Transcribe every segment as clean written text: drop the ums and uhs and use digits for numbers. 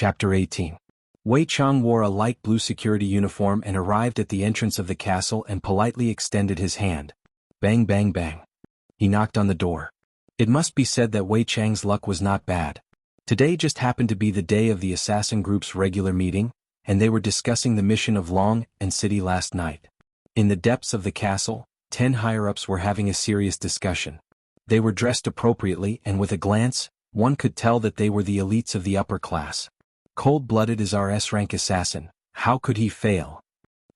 Chapter 18. Wei Chang wore a light blue security uniform and arrived at the entrance of the castle and politely extended his hand. Bang bang bang. He knocked on the door. It must be said that Wei Chang's luck was not bad. Today just happened to be the day of the assassin group's regular meeting, and they were discussing the mission of Long and City last night. In the depths of the castle, 10 higher-ups were having a serious discussion. They were dressed appropriately, and with a glance, one could tell that they were the elites of the upper class. Cold-blooded is our S-rank assassin. How could he fail?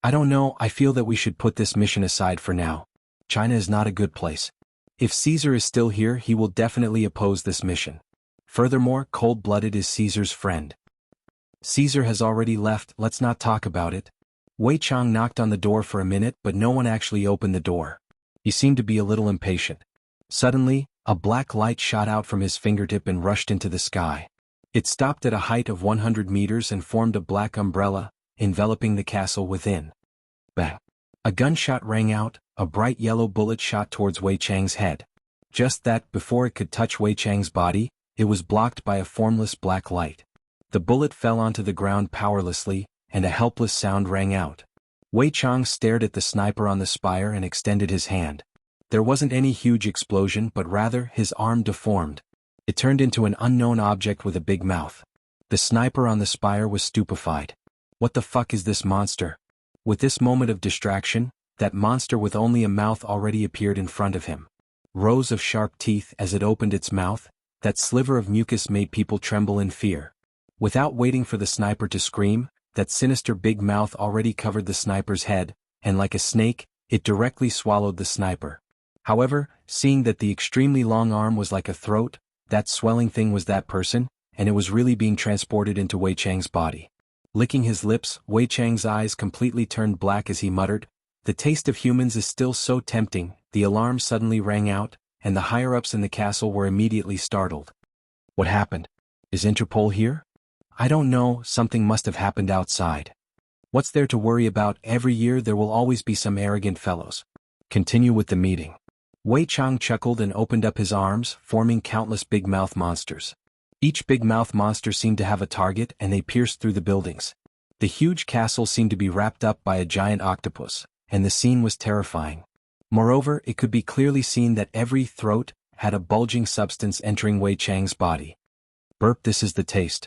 I don't know, I feel that we should put this mission aside for now. China is not a good place. If Caesar is still here, he will definitely oppose this mission. Furthermore, cold-blooded is Caesar's friend. Caesar has already left, let's not talk about it. Wei Chang knocked on the door for a minute, but no one actually opened the door. He seemed to be a little impatient. Suddenly, a black light shot out from his fingertip and rushed into the sky. It stopped at a height of 100 meters and formed a black umbrella, enveloping the castle within. Bang! A gunshot rang out, a bright yellow bullet shot towards Wei Chang's head. Just that, before it could touch Wei Chang's body, it was blocked by a formless black light. The bullet fell onto the ground powerlessly, and a helpless sound rang out. Wei Chang stared at the sniper on the spire and extended his hand. There wasn't any huge explosion, but rather, his arm deformed. It turned into an unknown object with a big mouth. The sniper on the spire was stupefied. What the fuck is this monster? With this moment of distraction, that monster with only a mouth already appeared in front of him. Rows of sharp teeth as it opened its mouth, that sliver of mucus made people tremble in fear. Without waiting for the sniper to scream, that sinister big mouth already covered the sniper's head, and like a snake, it directly swallowed the sniper. However, seeing that the extremely long arm was like a throat, that swelling thing was that person, and it was really being transported into Wei Chang's body. Licking his lips, Wei Chang's eyes completely turned black as he muttered, "The taste of humans is still so tempting." The alarm suddenly rang out, and the higher-ups in the castle were immediately startled. What happened? Is Interpol here? I don't know, something must have happened outside. What's there to worry about? Every year there will always be some arrogant fellows. Continue with the meeting. Wei Chang chuckled and opened up his arms, forming countless big mouth monsters. Each big mouth monster seemed to have a target, and they pierced through the buildings. The huge castle seemed to be wrapped up by a giant octopus, and the scene was terrifying. Moreover, it could be clearly seen that every throat had a bulging substance entering Wei Chang's body. Burp, this is the taste.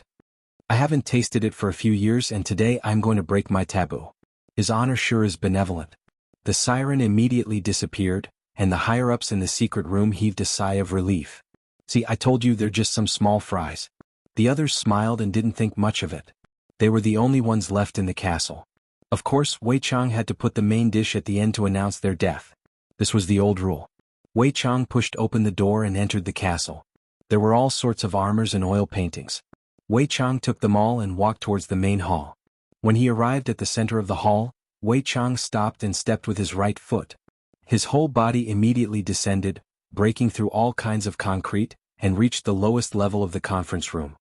I haven't tasted it for a few years, and today I'm going to break my taboo. His honor sure is benevolent. The siren immediately disappeared, and the higher-ups in the secret room heaved a sigh of relief. See, I told you they're just some small fries. The others smiled and didn't think much of it. They were the only ones left in the castle. Of course, Wei Chang had to put the main dish at the end to announce their death. This was the old rule. Wei Chang pushed open the door and entered the castle. There were all sorts of armors and oil paintings. Wei Chang took them all and walked towards the main hall. When he arrived at the center of the hall, Wei Chang stopped and stepped with his right foot. His whole body immediately descended, breaking through all kinds of concrete, and reached the lowest level of the conference room.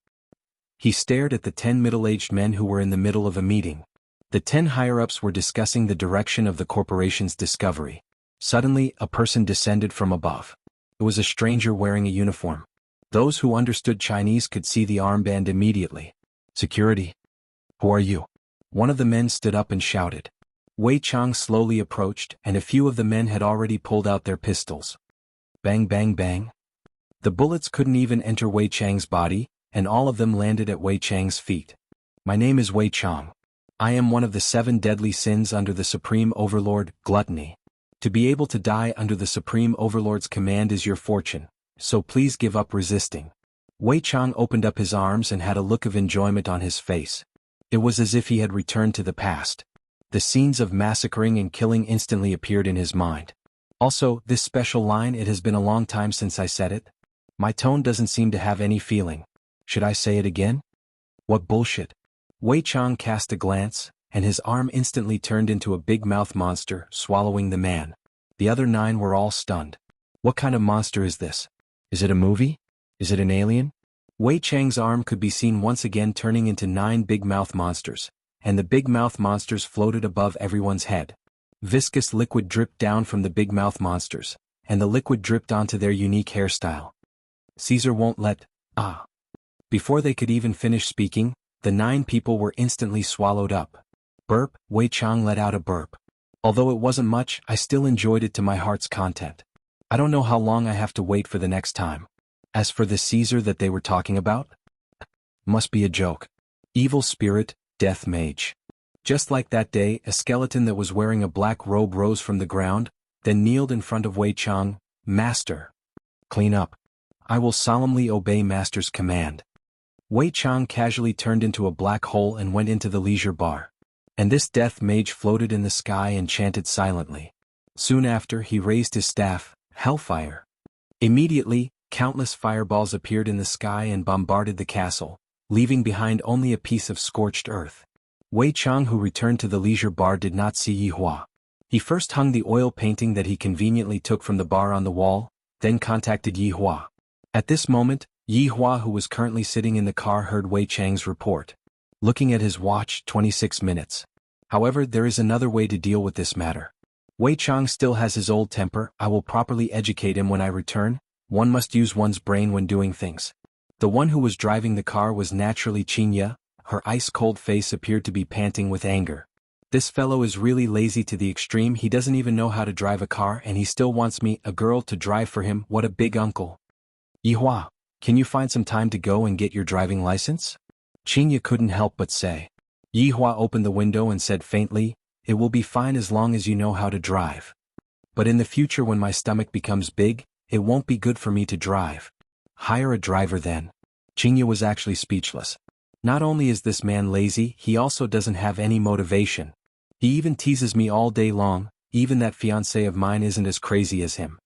He stared at the 10 middle-aged men who were in the middle of a meeting. The 10 higher-ups were discussing the direction of the corporation's discovery. Suddenly, a person descended from above. It was a stranger wearing a uniform. Those who understood Chinese could see the armband immediately. Security? Who are you? One of the men stood up and shouted. Wei Chang slowly approached, and a few of the men had already pulled out their pistols. Bang bang bang. The bullets couldn't even enter Wei Chang's body, and all of them landed at Wei Chang's feet. My name is Wei Chang. I am one of the 7 deadly sins under the Supreme Overlord, gluttony. To be able to die under the Supreme Overlord's command is your fortune, so please give up resisting. Wei Chang opened up his arms and had a look of enjoyment on his face. It was as if he had returned to the past. The scenes of massacring and killing instantly appeared in his mind. Also, this special line, it has been a long time since I said it. My tone doesn't seem to have any feeling. Should I say it again? What bullshit. Wei Chang cast a glance, and his arm instantly turned into a big mouth monster, swallowing the man. The other 9 were all stunned. What kind of monster is this? Is it a movie? Is it an alien? Wei Chang's arm could be seen once again turning into 9 big mouth monsters, and the big mouth monsters floated above everyone's head. Viscous liquid dripped down from the big mouth monsters, and the liquid dripped onto their unique hairstyle. Caesar won't let, Before they could even finish speaking, The 9 people were instantly swallowed up. Burp, Wei Chang let out a burp. Although it wasn't much, I still enjoyed it to my heart's content. I don't know how long I have to wait for the next time. As for the Caesar that they were talking about? Must be a joke. Evil spirit, death mage. Just like that day, a skeleton that was wearing a black robe rose from the ground, then kneeled in front of Wei Chang. Master. Clean up. I will solemnly obey Master's command. Wei Chang casually turned into a black hole and went into the leisure bar. And this death mage floated in the sky and chanted silently. Soon after, he raised his staff, Hellfire. Immediately, countless fireballs appeared in the sky and bombarded the castle, leaving behind only a piece of scorched earth. Wei Chang, who returned to the leisure bar, did not see Yi Hua. He first hung the oil painting that he conveniently took from the bar on the wall, then contacted Yi Hua. At this moment, Yi Hua, who was currently sitting in the car, heard Wei Chang's report. Looking at his watch, 26 minutes. However, there is another way to deal with this matter. Wei Chang still has his old temper. I will properly educate him when I return. One must use one's brain when doing things. The one who was driving the car was naturally Xianxia. Her ice-cold face appeared to be panting with anger. This fellow is really lazy to the extreme. He doesn't even know how to drive a car and he still wants me, a girl, to drive for him. What a big uncle. Yi Hua, can you find some time to go and get your driving license? Xianxia couldn't help but say. Yi Hua opened the window and said faintly, it will be fine as long as you know how to drive. But in the future, when my stomach becomes big, it won't be good for me to drive. Hire a driver then. Xianxia was actually speechless. Not only is this man lazy, he also doesn't have any motivation. He even teases me all day long. Even that fiancé of mine isn't as crazy as him.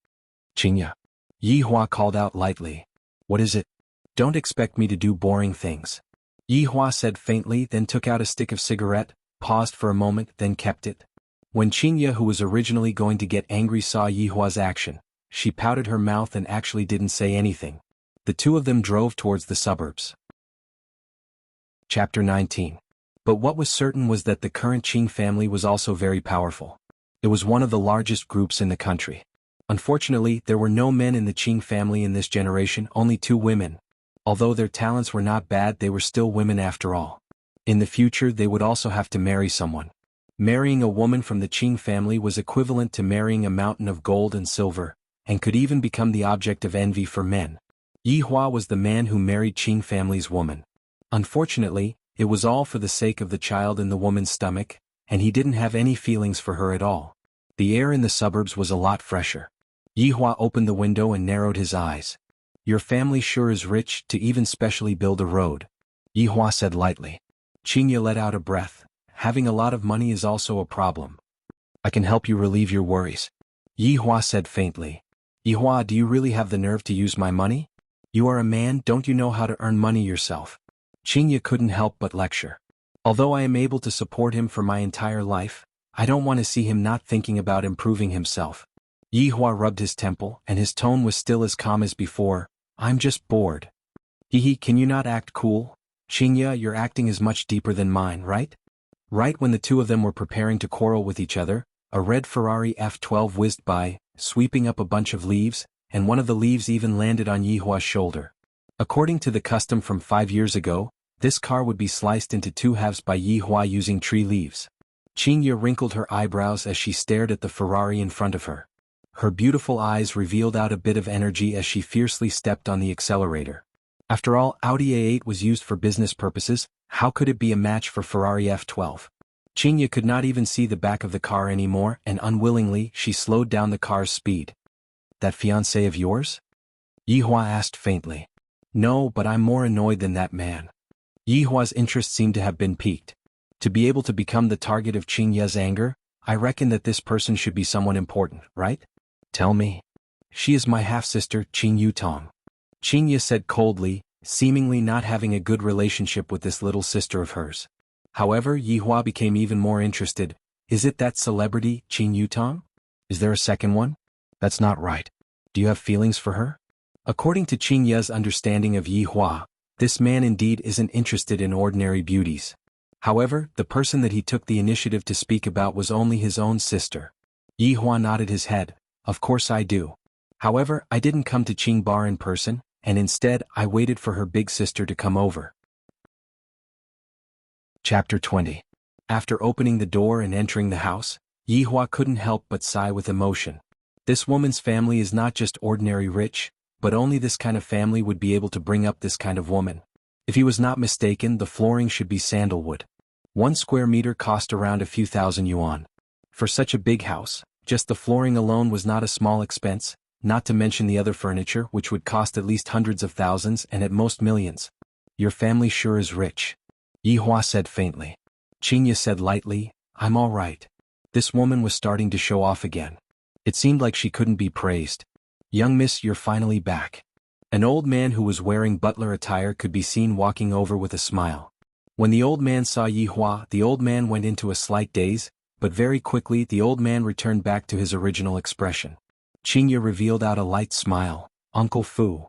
Xianxia. Yi Hua called out lightly. What is it? Don't expect me to do boring things. Yi Hua said faintly, then took out a stick of cigarette, paused for a moment, then kept it. When Xianxia, who was originally going to get angry, saw Yi Hua's action, she pouted her mouth and actually didn't say anything. The two of them drove towards the suburbs. Chapter 19. But what was certain was that the current Qing family was also very powerful. It was one of the largest groups in the country. Unfortunately, there were no men in the Qing family in this generation, only 2 women. Although their talents were not bad, they were still women after all. In the future, they would also have to marry someone. Marrying a woman from the Qing family was equivalent to marrying a mountain of gold and silver, and could even become the object of envy for men. Yi Hua was the man who married Qing family's woman. Unfortunately, it was all for the sake of the child in the woman's stomach, and he didn't have any feelings for her at all. The air in the suburbs was a lot fresher. Yi Hua opened the window and narrowed his eyes. Your family sure is rich to even specially build a road. Yi Hua said lightly. Xianxia let out a breath. Having a lot of money is also a problem. I can help you relieve your worries. Yi Hua said faintly. Yi Hua, do you really have the nerve to use my money? You are a man, don't you know how to earn money yourself? Xianxia couldn't help but lecture. Although I am able to support him for my entire life, I don't want to see him not thinking about improving himself. Yi Hua rubbed his temple, and his tone was still as calm as before. I'm just bored. Hehe, can you not act cool? Xianxia, your acting is much deeper than mine, right? Right when the two of them were preparing to quarrel with each other, a red Ferrari F12 whizzed by, sweeping up a bunch of leaves, and one of the leaves even landed on Yi Hua's shoulder. According to the custom from 5 years ago, this car would be sliced into 2 halves by Yi Hua using tree leaves. Xianxia wrinkled her eyebrows as she stared at the Ferrari in front of her. Her beautiful eyes revealed out a bit of energy as she fiercely stepped on the accelerator. After all, Audi A8 was used for business purposes. How could it be a match for Ferrari F12? Xianxia could not even see the back of the car anymore, and unwillingly, she slowed down the car's speed. That fiancé of yours? Yi Hua asked faintly. No, but I'm more annoyed than that man. Yi Hua's interest seemed to have been piqued. To be able to become the target of Xianxia's anger, I reckon that this person should be someone important, right? Tell me. She is my half-sister, Qing Yutong. Xianxia said coldly, seemingly not having a good relationship with this little sister of hers. However, Yi Hua became even more interested. Is it that celebrity, Qing Yutong? Is there a second one? That's not right. Do you have feelings for her? According to Xianxia's understanding of Yi Hua, this man indeed isn't interested in ordinary beauties. However, the person that he took the initiative to speak about was only his own sister. Yi Hua nodded his head. Of course I do. However, I didn't come to Qing Bar in person, and instead I waited for her big sister to come over. Chapter 20. After opening the door and entering the house, Yihua couldn't help but sigh with emotion. This woman's family is not just ordinary rich, but only this kind of family would be able to bring up this kind of woman. If he was not mistaken, the flooring should be sandalwood. 1 square meter cost around a few thousand yuan. For such a big house, just the flooring alone was not a small expense, not to mention the other furniture which would cost at least hundreds of thousands and at most millions. Your family sure is rich. Yihua said faintly. Xianxia said lightly, I'm all right. This woman was starting to show off again. It seemed like she couldn't be praised. Young miss, you're finally back. An old man who was wearing butler attire could be seen walking over with a smile. When the old man saw Yihua, the old man went into a slight daze, but very quickly the old man returned back to his original expression. Xianxia revealed out a light smile. Uncle Fu.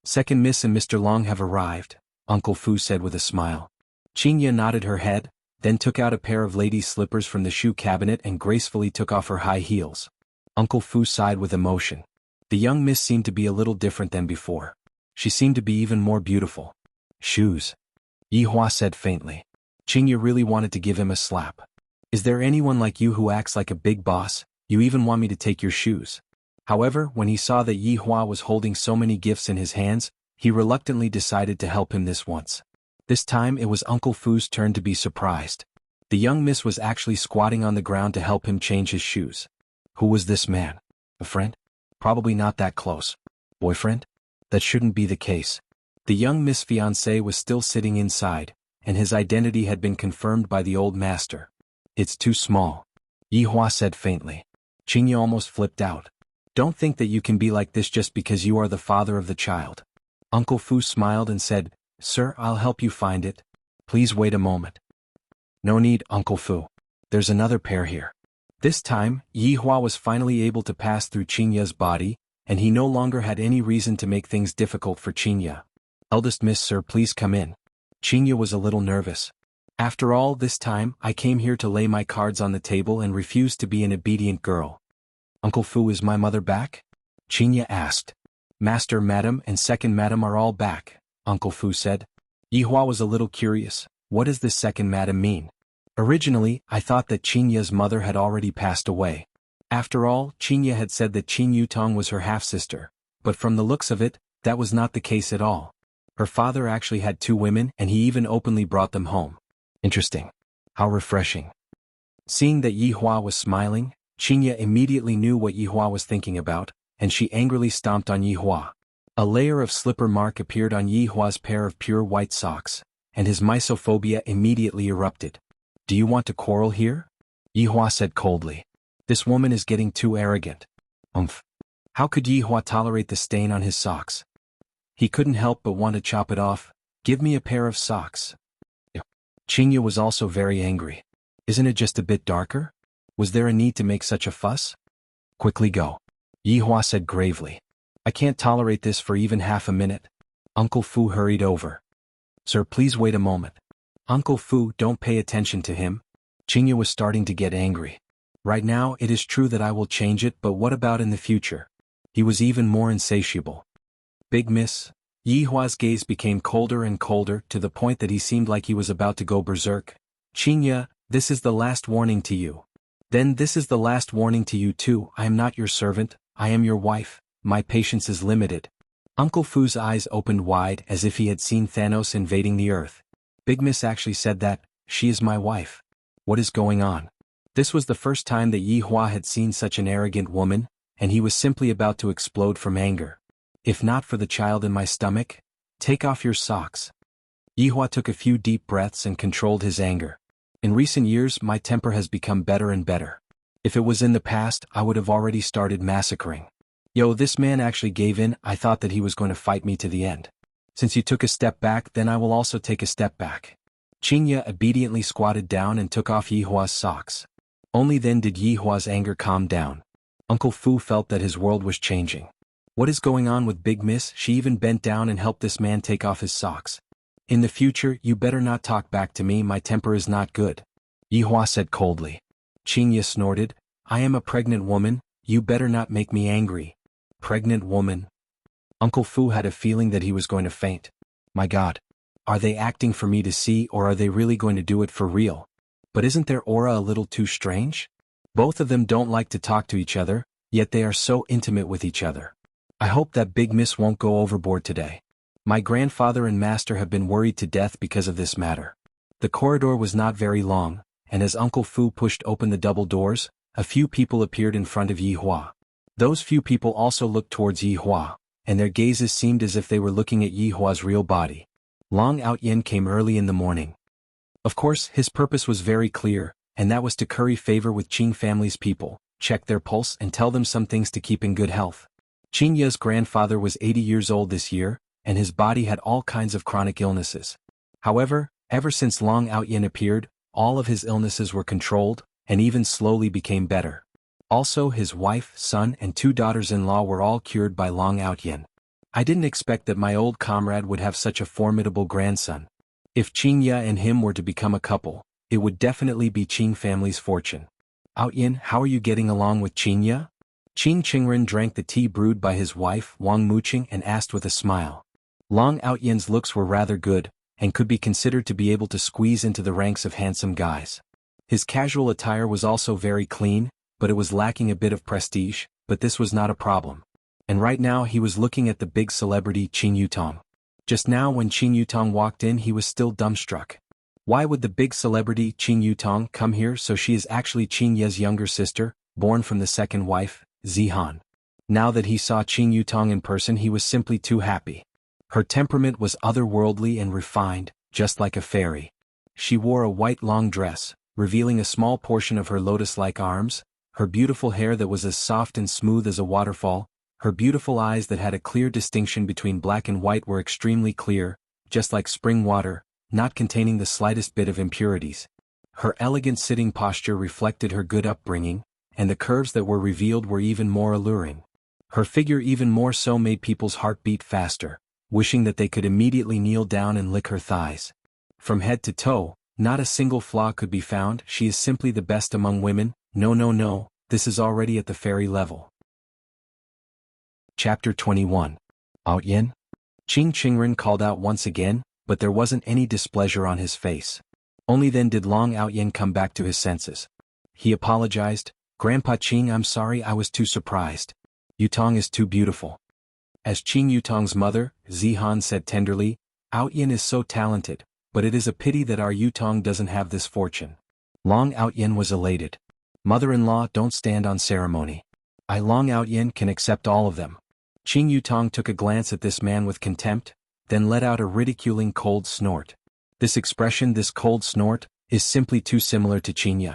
Second Miss and Mr. Long have arrived, Uncle Fu said with a smile. Xianxia nodded her head, then took out a pair of ladies' slippers from the shoe cabinet and gracefully took off her high heels. Uncle Fu sighed with emotion. The young miss seemed to be a little different than before. She seemed to be even more beautiful. Shoes. Yihua said faintly. Xianxia really wanted to give him a slap. Is there anyone like you who acts like a big boss? You even want me to take your shoes? However, when he saw that Yihua was holding so many gifts in his hands, he reluctantly decided to help him this once. This time it was Uncle Fu's turn to be surprised. The young miss was actually squatting on the ground to help him change his shoes. Who was this man? A friend? Probably not that close. Boyfriend? That shouldn't be the case. The young miss' fiancé was still sitting inside, and his identity had been confirmed by the old master. It's too small. Yihua said faintly. Xianxia almost flipped out. Don't think that you can be like this just because you are the father of the child. Uncle Fu smiled and said, Sir, I'll help you find it. Please wait a moment. No need, Uncle Fu. There's another pair here. This time, Yihua was finally able to pass through Xianxia's body, and he no longer had any reason to make things difficult for Xianxia. Eldest Miss, sir, please come in. Xianxia was a little nervous. After all, this time, I came here to lay my cards on the table and refused to be an obedient girl. Uncle Fu, is my mother back? Xianxia asked. Master, Madam, and Second Madam are all back, Uncle Fu said. Yihua was a little curious. What does this Second Madam mean? Originally, I thought that Xianxia's mother had already passed away. After all, Xianxia had said that Qin Yutong was her half-sister, but from the looks of it, that was not the case at all. Her father actually had 2 women and he even openly brought them home. Interesting. How refreshing. Seeing that Yihua was smiling, Xianxia immediately knew what Yihua was thinking about, and she angrily stomped on Yihua. A layer of slipper mark appeared on Yihua's pair of pure white socks, and his misophobia immediately erupted. Do you want to quarrel here? Yihua said coldly. This woman is getting too arrogant. How could Yihua tolerate the stain on his socks? He couldn't help but want to chop it off. Give me a pair of socks. Xianxia was also very angry. Isn't it just a bit darker? Was there a need to make such a fuss? Quickly go. Yihua said gravely. I can't tolerate this for even half a minute. Uncle Fu hurried over. Sir, please wait a moment. Uncle Fu, don't pay attention to him. Xianxia was starting to get angry. Right now, it is true that I will change it, but what about in the future? He was even more insatiable. Big Miss. Yihua's gaze became colder and colder to the point that he seemed like he was about to go berserk. Xianxia, this is the last warning to you. Then this is the last warning to you too. I am not your servant, I am your wife. My patience is limited. Uncle Fu's eyes opened wide as if he had seen Thanos invading the earth. Big Miss actually said that, she is my wife. What is going on? This was the first time that Yihua had seen such an arrogant woman, and he was simply about to explode from anger. If not for the child in my stomach, take off your socks. Yihua took a few deep breaths and controlled his anger. In recent years, my temper has become better and better. If it was in the past, I would have already started massacring. Yo, this man actually gave in. I thought that he was going to fight me to the end. Since you took a step back, then I will also take a step back. Xianxia obediently squatted down and took off Yihua's socks. Only then did Yihua's anger calm down. Uncle Fu felt that his world was changing. What is going on with Big Miss? She even bent down and helped this man take off his socks. In the future, you better not talk back to me, my temper is not good. Yihua said coldly. Xianxia snorted, I am a pregnant woman, you better not make me angry. Pregnant woman. Uncle Fu had a feeling that he was going to faint. My God. Are they acting for me to see, or are they really going to do it for real? But isn't their aura a little too strange? Both of them don't like to talk to each other, yet they are so intimate with each other. I hope that big miss won't go overboard today. My grandfather and master have been worried to death because of this matter. The corridor was not very long, and as Uncle Fu pushed open the double doors, a few people appeared in front of Yi Hua. Those few people also looked towards Yi Hua, and their gazes seemed as if they were looking at Yi Hua's real body. Long Outyin came early in the morning. Of course, his purpose was very clear, and that was to curry favor with Qing family's people, check their pulse and tell them some things to keep in good health. Qing Ye's grandfather was 80 years old this year, and his body had all kinds of chronic illnesses. However, ever since Long Outyin appeared, all of his illnesses were controlled, and even slowly became better. Also, his wife, son, and 2 daughters-in-law were all cured by Long Outyin. I didn't expect that my old comrade would have such a formidable grandson. If Qing Ye and him were to become a couple, it would definitely be Qing family's fortune. Outyin, how are you getting along with Qing Ye? Qing Qingren drank the tea brewed by his wife, Wang Muqing, and asked with a smile. Long Outyin's looks were rather good, and could be considered to be able to squeeze into the ranks of handsome guys. His casual attire was also very clean, but it was lacking a bit of prestige, but this was not a problem. And right now he was looking at the big celebrity Qing Yutong. Just now when Qing Yutong walked in he was still dumbstruck. Why would the big celebrity Qing Yutong come here? So she is actually Qing Ye's younger sister, born from the second wife, Zihan. Now that he saw Qing Yutong in person he was simply too happy. Her temperament was otherworldly and refined, just like a fairy. She wore a white long dress, revealing a small portion of her lotus-like arms, her beautiful hair that was as soft and smooth as a waterfall, her beautiful eyes that had a clear distinction between black and white were extremely clear, just like spring water, not containing the slightest bit of impurities. Her elegant sitting posture reflected her good upbringing, and the curves that were revealed were even more alluring. Her figure even more so made people's heart beat faster, wishing that they could immediately kneel down and lick her thighs. From head to toe, not a single flaw could be found. She is simply the best among women. No, this is already at the fairy level. Chapter 21. Outyin? Qing Qingren called out once again, but there wasn't any displeasure on his face. Only then did Long Outyin come back to his senses. He apologized, "Grandpa Qing, I'm sorry, I was too surprised. Yutong is too beautiful." As Qing Yutong's mother, Zihan said tenderly, "Outyin is so talented, but it is a pity that our Yutong doesn't have this fortune." Long Outyin was elated. "Mother-in-law, don't stand on ceremony. I Long Outyin can accept all of them." Qing Yutong took a glance at this man with contempt, then let out a ridiculing cold snort. This expression, this cold snort, is simply too similar to Qing Ye.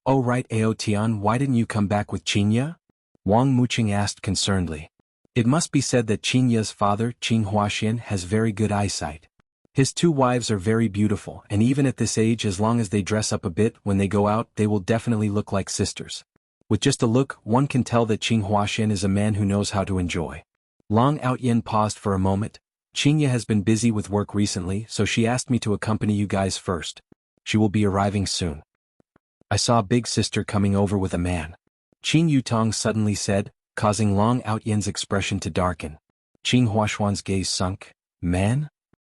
"Oh right, Ao Tian, why didn't you come back with Qing Ye?" Wang Muqing asked concernedly. It must be said that Qing Ye's father, Qing Huaxian, has very good eyesight. His 2 wives are very beautiful, and even at this age, as long as they dress up a bit when they go out, they will definitely look like sisters. With just a look, one can tell that Qing Huaxian is a man who knows how to enjoy. Long Outyin paused for a moment. "Qing Ye has been busy with work recently, so she asked me to accompany you guys first. She will be arriving soon." "I saw big sister coming over with a man," Qing Yutong suddenly said, causing Long Outyin's expression to darken. Qing Huaxuan's gaze sunk. "Man?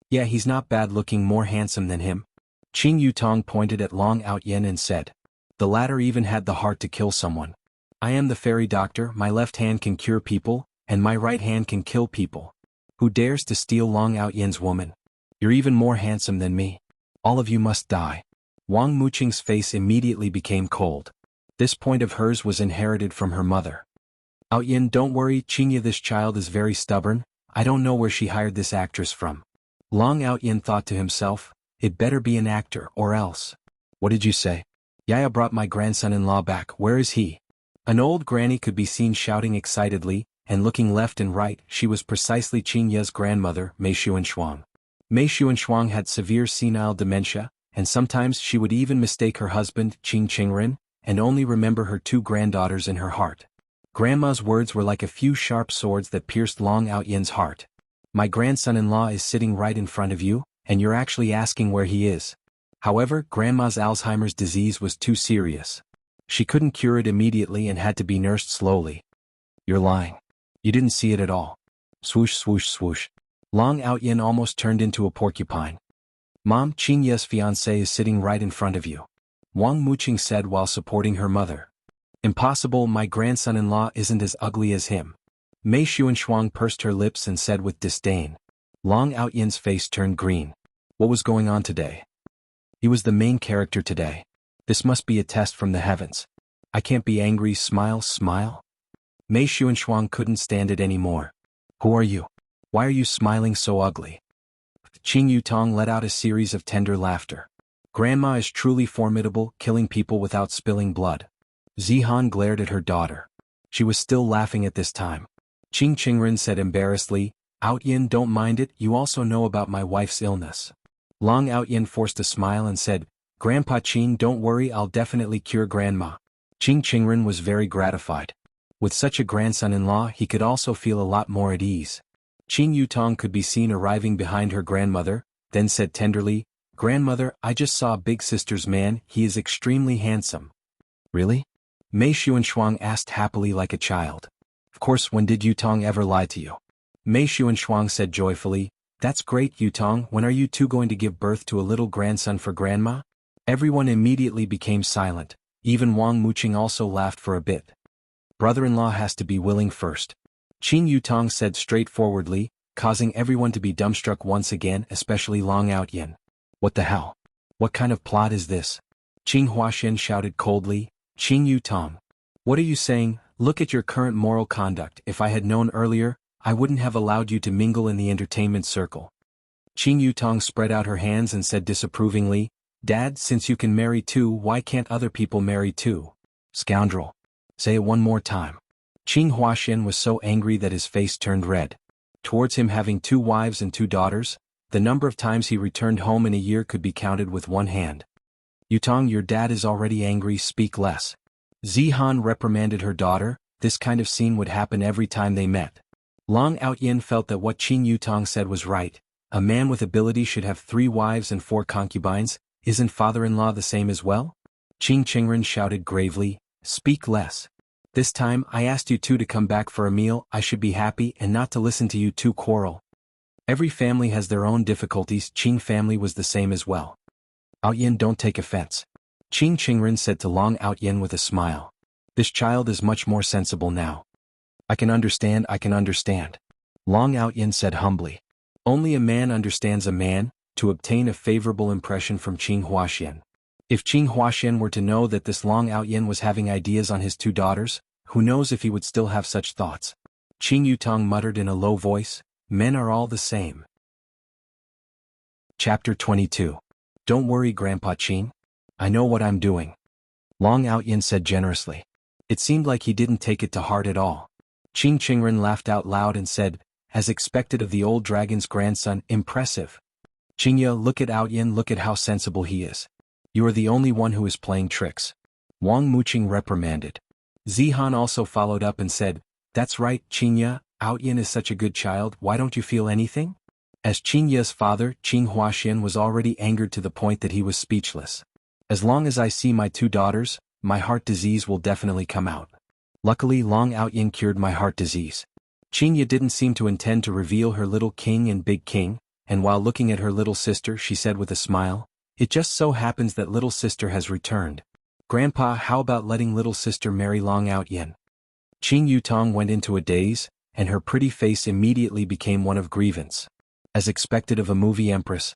Yeah, he's not bad looking, more handsome than him." Qing Yutong pointed at Long Outyin and said. The latter even had the heart to kill someone. "I am the fairy doctor, my left hand can cure people, and my right hand can kill people. Who dares to steal Long Outyin's woman? You're even more handsome than me. All of you must die." Wang Muqing's face immediately became cold. This point of hers was inherited from her mother. "Outyin, don't worry, Qing Ye, this child is very stubborn. I don't know where she hired this actress from." Long Outyin thought to himself, "It better be an actor or else." "What did you say?" "Yaya brought my grandson-in-law back, where is he?" An old granny could be seen shouting excitedly, and looking left and right. She was precisely Qing Ye's grandmother, Mei Xuanhuan. Mei Xuanhuan had severe senile dementia, and sometimes she would even mistake her husband, Qing Qingren, and only remember her 2 granddaughters in her heart. Grandma's words were like a few sharp swords that pierced Long Outyin's heart. "My grandson-in-law is sitting right in front of you, and you're actually asking where he is." However, Grandma's Alzheimer's disease was too serious. She couldn't cure it immediately and had to be nursed slowly. "You're lying. You didn't see it at all." Swoosh swoosh swoosh. Long Outyin almost turned into a porcupine. Mom, Qingya's fiancé is sitting right in front of you. Wang Muqing said while supporting her mother. Impossible, my grandson-in-law isn't as ugly as him. Mei Xuanhuan pursed her lips and said with disdain. Long Outyan's face turned green. What was going on today? He was the main character today. This must be a test from the heavens. I can't be angry, smile, smile. Mei Xuanhuan couldn't stand it anymore. Who are you? Why are you smiling so ugly? Qing Yutong let out a series of tender laughter. Grandma is truly formidable, killing people without spilling blood. Zihan glared at her daughter. She was still laughing at this time. Qing Qingren said embarrassedly, Outyan, don't mind it, you also know about my wife's illness. Long Outyan forced a smile and said, Grandpa Qing, don't worry, I'll definitely cure Grandma. Qing Qingren was very gratified. With such a grandson-in-law, he could also feel a lot more at ease. Qing Yutong could be seen arriving behind her grandmother, then said tenderly, Grandmother, I just saw big sister's man, he is extremely handsome. Really? Mei Xuanhuang asked happily like a child. Of course, when did Yutong ever lie to you? Mei Xuanhuang said joyfully, That's great, Yutong, when are you two going to give birth to a little grandson for Grandma? Everyone immediately became silent, even Wang Muqing also laughed for a bit. Brother-in-law has to be willing first. Qing Yutong said straightforwardly, causing everyone to be dumbstruck once again, especially Long Outyan. What the hell? What kind of plot is this? Xuanhuan shouted coldly, Qing Yutong. What are you saying? Look at your current moral conduct. If I had known earlier, I wouldn't have allowed you to mingle in the entertainment circle. Qing Yutong spread out her hands and said disapprovingly, Dad, since you can marry too, why can't other people marry too? Scoundrel. Say it one more time. Qing Huaxian was so angry that his face turned red. Towards him having 2 wives and 2 daughters, the number of times he returned home in a year could be counted with one hand. Yutong, your dad is already angry, speak less. Zihan reprimanded her daughter, this kind of scene would happen every time they met. Long Outyan felt that what Qing Yutong said was right. A man with ability should have 3 wives and 4 concubines, isn't father-in-law the same as well? Qing Qingren shouted gravely, speak less. This time, I asked you two to come back for a meal, I should be happy and not to listen to you two quarrel. Every family has their own difficulties, Qing family was the same as well. Outyan, don't take offense. Qing Qingren said to Long Outyan with a smile. This child is much more sensible now. I can understand. Long Outyan said humbly. Only a man understands a man, to obtain a favorable impression from Qing Huaxian. If Qing Huaxian were to know that this Long Outyan was having ideas on his 2 daughters, who knows if he would still have such thoughts. Qing Yutong muttered in a low voice, men are all the same. Chapter 22. Don't worry, Grandpa Qing. I know what I'm doing. Long Outyan said generously. It seemed like he didn't take it to heart at all. Qing Qingren laughed out loud and said, as expected of the old dragon's grandson, impressive. Qingya, look at Outyan, look at how sensible he is. You are the only one who is playing tricks. Wang Muqing reprimanded. Zihan also followed up and said, that's right, Qingya, Outyan is such a good child, why don't you feel anything? As Qingya's father, Qing Huaxian was already angered to the point that he was speechless. As long as I see my 2 daughters, my heart disease will definitely come out. Luckily Long Outyan cured my heart disease. Qingya didn't seem to intend to reveal her little king and big king, and while looking at her little sister she said with a smile, it just so happens that little sister has returned. Grandpa, how about letting little sister marry Long Outyan? Qing Yutong went into a daze, and her pretty face immediately became one of grievance. As expected of a movie empress.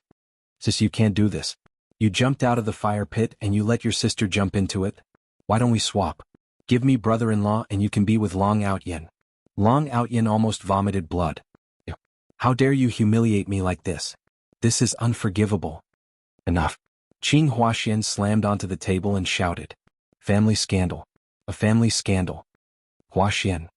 Sis, you can't do this. You jumped out of the fire pit and you let your sister jump into it. Why don't we swap? Give me brother-in-law and you can be with Long Outyan. Long Outyan almost vomited blood. How dare you humiliate me like this? This is unforgivable. Enough. Qing Huaxian slammed onto the table and shouted. Family scandal. A family scandal. Huaxian.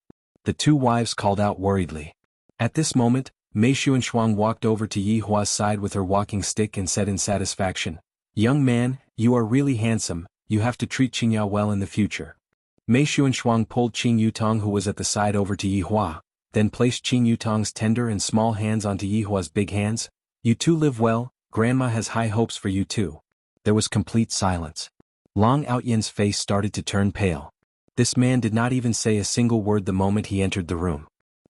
The 2 wives called out worriedly. At this moment, Mei Xuanhuang walked over to Yi Hua's side with her walking stick and said in satisfaction, young man, you are really handsome, you have to treat Qingya well in the future. Mei Xuanhuang pulled Qing Yutong who was at the side over to Yi Hua, then placed Qing Yutong's tender and small hands onto Yi Hua's big hands. You two live well, Grandma has high hopes for you too. There was complete silence. Long Outyan's face started to turn pale. This man did not even say a single word the moment he entered the room.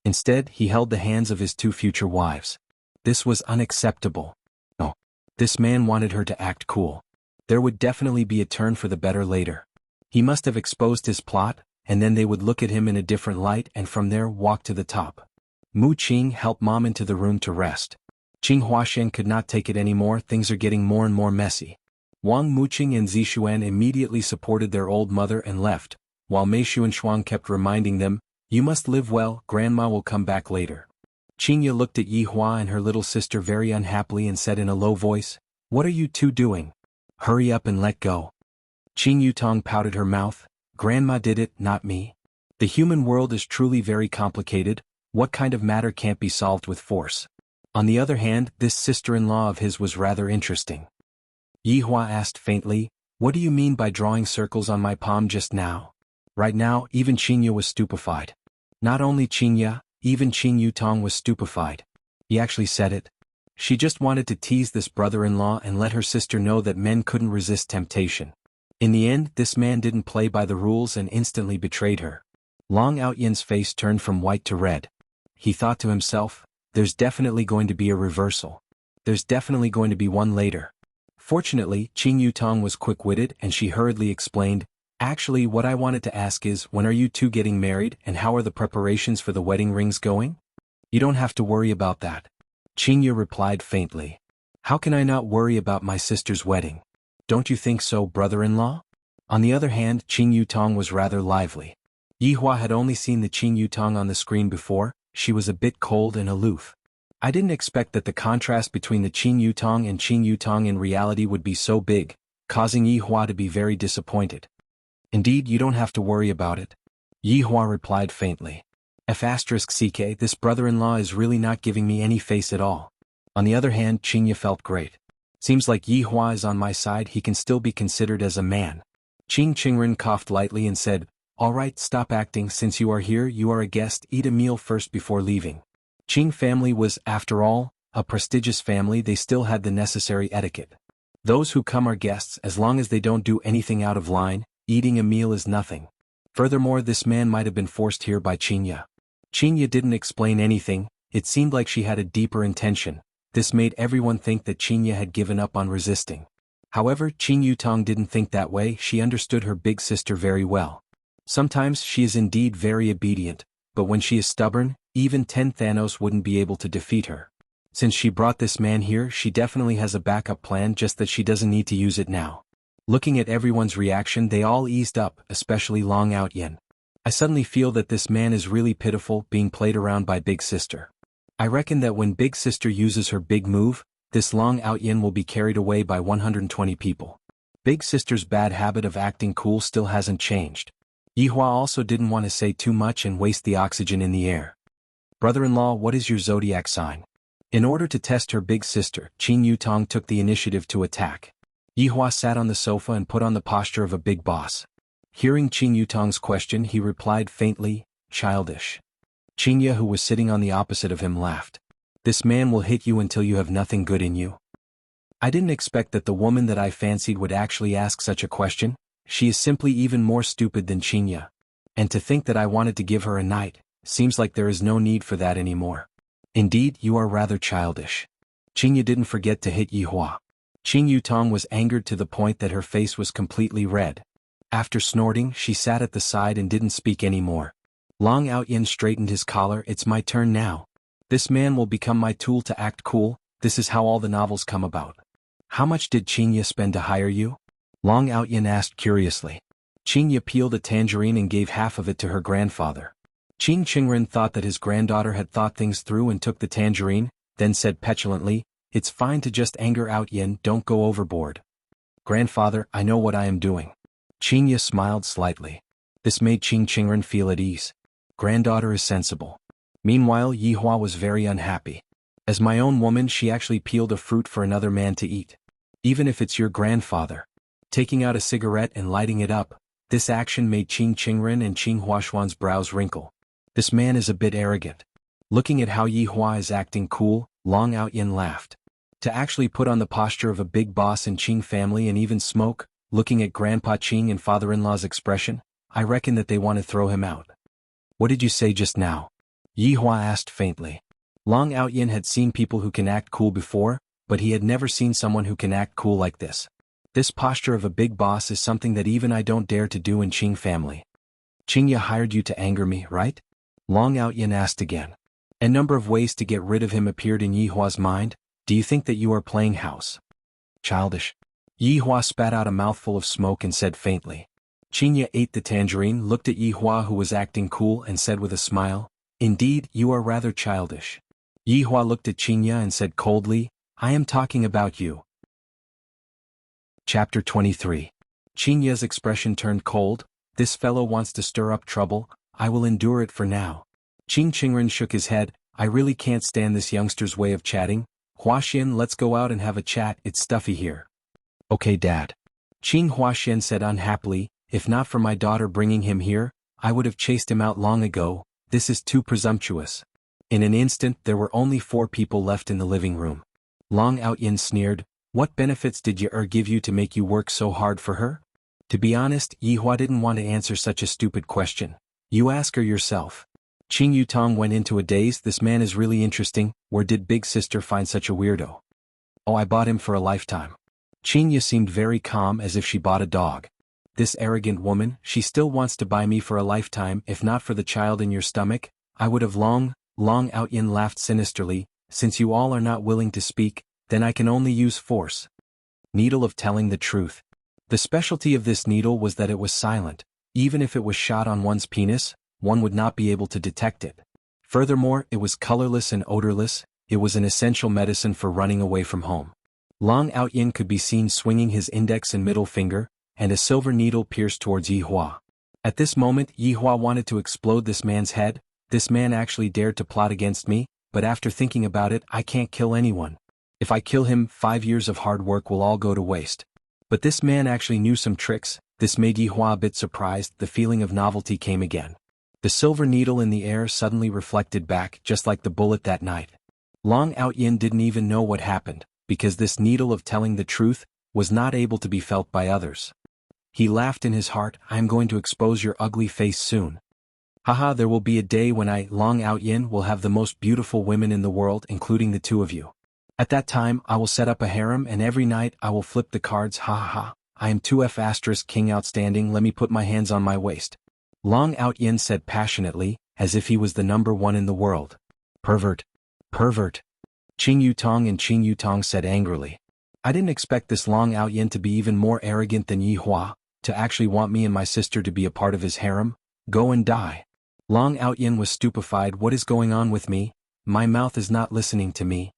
Instead, he held the hands of his 2 future wives. This was unacceptable. No. This man wanted her to act cool. There would definitely be a turn for the better later. He must have exposed his plot, and then they would look at him in a different light and from there walk to the top. Mu Qing helped Mom into the room to rest. Qing Huashen could not take it anymore. Things are getting more and more messy. Wang Muqing and Zixuan immediately supported their old mother and left, while Mei Xuanhuan kept reminding them, "You must live well, Grandma will come back later." Qingya looked at Yi Hua and her little sister very unhappily and said in a low voice, "What are you two doing? Hurry up and let go." Qing Yutong pouted her mouth, "Grandma did it, not me. The human world is truly very complicated. What kind of matter can't be solved with force?" On the other hand, this sister-in-law of his was rather interesting. Yi Hua asked faintly, "What do you mean by drawing circles on my palm just now?" Right now, even Qingya was stupefied. Not only Qingya, even Qing Yutong was stupefied. He actually said it. She just wanted to tease this brother-in-law and let her sister know that men couldn't resist temptation. In the end, this man didn't play by the rules and instantly betrayed her. Long Outyan's face turned from white to red. He thought to himself, there's definitely going to be a reversal. There's definitely going to be one later. Fortunately, Qing Yutong was quick-witted and she hurriedly explained, "Actually, what I wanted to ask is, when are you two getting married and how are the preparations for the wedding rings going?" "You don't have to worry about that," Qingya replied faintly. "How can I not worry about my sister's wedding? Don't you think so, brother-in-law?" On the other hand, Qing Yutong was rather lively. Yi Hua had only seen the Qing Yutong on the screen before. She was a bit cold and aloof. I didn't expect that the contrast between the Qing Yutong and Qing Yutong in reality would be so big, causing Yi Hua to be very disappointed. "Indeed, you don't have to worry about it," Yi Hua replied faintly. F*ck, this brother-in-law is really not giving me any face at all. On the other hand, Qingya felt great. Seems like Yi Hua is on my side. He can still be considered as a man. Qing Qingren coughed lightly and said, "All right, stop acting. Since you are here, you are a guest. Eat a meal first before leaving." Qing family was, after all, a prestigious family. They still had the necessary etiquette. Those who come are guests as long as they don't do anything out of line. Eating a meal is nothing. Furthermore, this man might have been forced here by Qingya. Qingya didn't explain anything. It seemed like she had a deeper intention. This made everyone think that Qingya had given up on resisting. However, Qing Yutong didn't think that way. She understood her big sister very well. Sometimes she is indeed very obedient, but when she is stubborn, even 10 Thanos wouldn't be able to defeat her. Since she brought this man here, she definitely has a backup plan, just that she doesn't need to use it now. Looking at everyone's reaction, they all eased up, especially Long Outyan. I suddenly feel that this man is really pitiful, being played around by Big Sister. I reckon that when Big Sister uses her big move, this Long Outyan will be carried away by 120 people. Big Sister's bad habit of acting cool still hasn't changed. Yi Hua also didn't want to say too much and waste the oxygen in the air. "Brother-in-law, what is your zodiac sign?" In order to test her big sister, Qing Yutong took the initiative to attack. Yi Hua sat on the sofa and put on the posture of a big boss. Hearing Qing Yutong's question, he replied faintly, "Childish." Qingya, who was sitting on the opposite of him, laughed. "This man will hit you until you have nothing good in you." I didn't expect that the woman that I fancied would actually ask such a question. She is simply even more stupid than Qingya. And to think that I wanted to give her a knight, seems like there is no need for that anymore. Indeed, you are rather childish. Qingya didn't forget to hit Yi Hua. Qing Yutong was angered to the point that her face was completely red. After snorting, she sat at the side and didn't speak anymore. Long Outyan straightened his collar. "It's my turn now. This man will become my tool to act cool. This is how all the novels come about." "How much did Qingya spend to hire you?" Long Outyan asked curiously. Qingya peeled a tangerine and gave half of it to her grandfather. Qing Qingren thought that his granddaughter had thought things through and took the tangerine, then said petulantly, "It's fine to just anger Outyan, don't go overboard." "Grandfather, I know what I am doing." Qingya smiled slightly. This made Qing Qingren feel at ease. Granddaughter is sensible. Meanwhile, Yi Hua was very unhappy. As my own woman, she actually peeled a fruit for another man to eat. Even if it's your grandfather. Taking out a cigarette and lighting it up, this action made Qing Qingren and Qing Huashuan's brows wrinkle. This man is a bit arrogant. Looking at how Yi Hua is acting cool, Long Outyan laughed. To actually put on the posture of a big boss in Qing family and even smoke, looking at Grandpa Qing and father-in-law's expression, I reckon that they want to throw him out. "What did you say just now?" Yi Hua asked faintly. Long Outyan had seen people who can act cool before, but he had never seen someone who can act cool like this. This posture of a big boss is something that even I don't dare to do in Qing family. Qingya hired you to anger me, right? Long Outyin asked again. A number of ways to get rid of him appeared in Yihua's mind. Do you think that you are playing house? Childish. Yihua spat out a mouthful of smoke and said faintly. Qingya ate the tangerine, looked at Yihua who was acting cool and said with a smile, Indeed, you are rather childish. Yihua looked at Qingya and said coldly, I am talking about you. Chapter 23. Qingya's expression turned cold. This fellow wants to stir up trouble, I will endure it for now. Qing Qingren shook his head, I really can't stand this youngster's way of chatting. Huaxian, let's go out and have a chat, it's stuffy here. Okay, Dad. Qing Huaxian said unhappily, if not for my daughter bringing him here, I would have chased him out long ago, this is too presumptuous. In an instant there were only 4 people left in the living room. Long Outyin sneered, what benefits did Yi give you to make you work so hard for her? To be honest, Yihua didn't want to answer such a stupid question. You ask her yourself. Qing Yutong went into a daze, this man is really interesting, where did big sister find such a weirdo? Oh, I bought him for a lifetime. Qingya seemed very calm as if she bought a dog. This arrogant woman, she still wants to buy me for a lifetime, if not for the child in your stomach, I would have Long Outyin laughed sinisterly, since you all are not willing to speak, then I can only use force. Needle of telling the truth. The specialty of this needle was that it was silent, even if it was shot on one's penis, one would not be able to detect it. Furthermore, it was colorless and odorless, it was an essential medicine for running away from home. Long Outyin could be seen swinging his index and middle finger, and a silver needle pierced towards Yihua. At this moment, Yihua wanted to explode this man's head. This man actually dared to plot against me, but after thinking about it, I can't kill anyone. If I kill him, 5 years of hard work will all go to waste. But this man actually knew some tricks, this made Yihua a bit surprised, the feeling of novelty came again. The silver needle in the air suddenly reflected back, just like the bullet that night. Long Outyin didn't even know what happened, because this needle of telling the truth was not able to be felt by others. He laughed in his heart, I am going to expose your ugly face soon. Haha, there will be a day when I, Long Outyin, will have the most beautiful women in the world, including the 2 of you. At that time, I will set up a harem and every night I will flip the cards, ha ha ha. I am 2F** king outstanding, let me put my hands on my waist. Long Outyin said passionately, as if he was the number 1 in the world. Pervert. Pervert. Qing Yutong and Qing Yutong said angrily. I didn't expect this Long Outyin to be even more arrogant than Yihua, to actually want me and my sister to be a part of his harem. Go and die. Long Outyin was stupefied, what is going on with me? My mouth is not listening to me.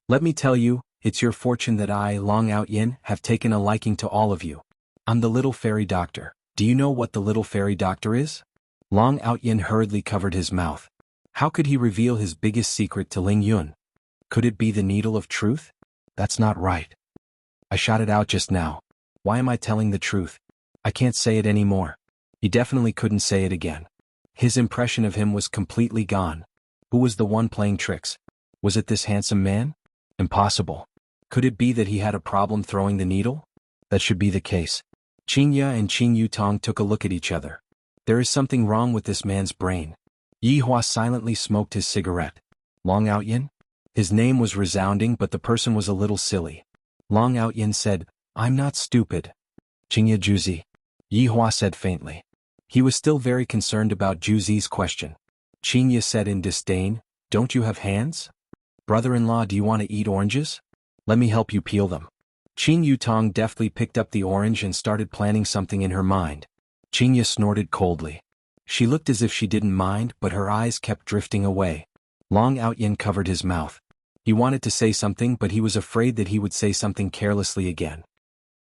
Let me tell you, it's your fortune that I, Long Outyin, have taken a liking to all of you. I'm the little fairy doctor. Do you know what the little fairy doctor is? Long Outyin hurriedly covered his mouth. How could he reveal his biggest secret to Ling Yun? Could it be the needle of truth? That's not right. I shot it out just now. Why am I telling the truth? I can't say it anymore. He definitely couldn't say it again. His impression of him was completely gone. Who was the one playing tricks? Was it this handsome man? Impossible. Could it be that he had a problem throwing the needle? That should be the case. Qingya and Qing Yutong took a look at each other. There is something wrong with this man's brain. Yihua silently smoked his cigarette. Long Outyin? His name was resounding, but the person was a little silly. Long Outyin said, I'm not stupid. Qingya Juzi. Yihua said faintly. He was still very concerned about Juzi's question. Qingya said in disdain, don't you have hands? Brother-in-law, do you want to eat oranges? Let me help you peel them. Qing Yutong deftly picked up the orange and started planning something in her mind. Qingya snorted coldly. She looked as if she didn't mind, but her eyes kept drifting away. Long Outyin covered his mouth. He wanted to say something, but he was afraid that he would say something carelessly again.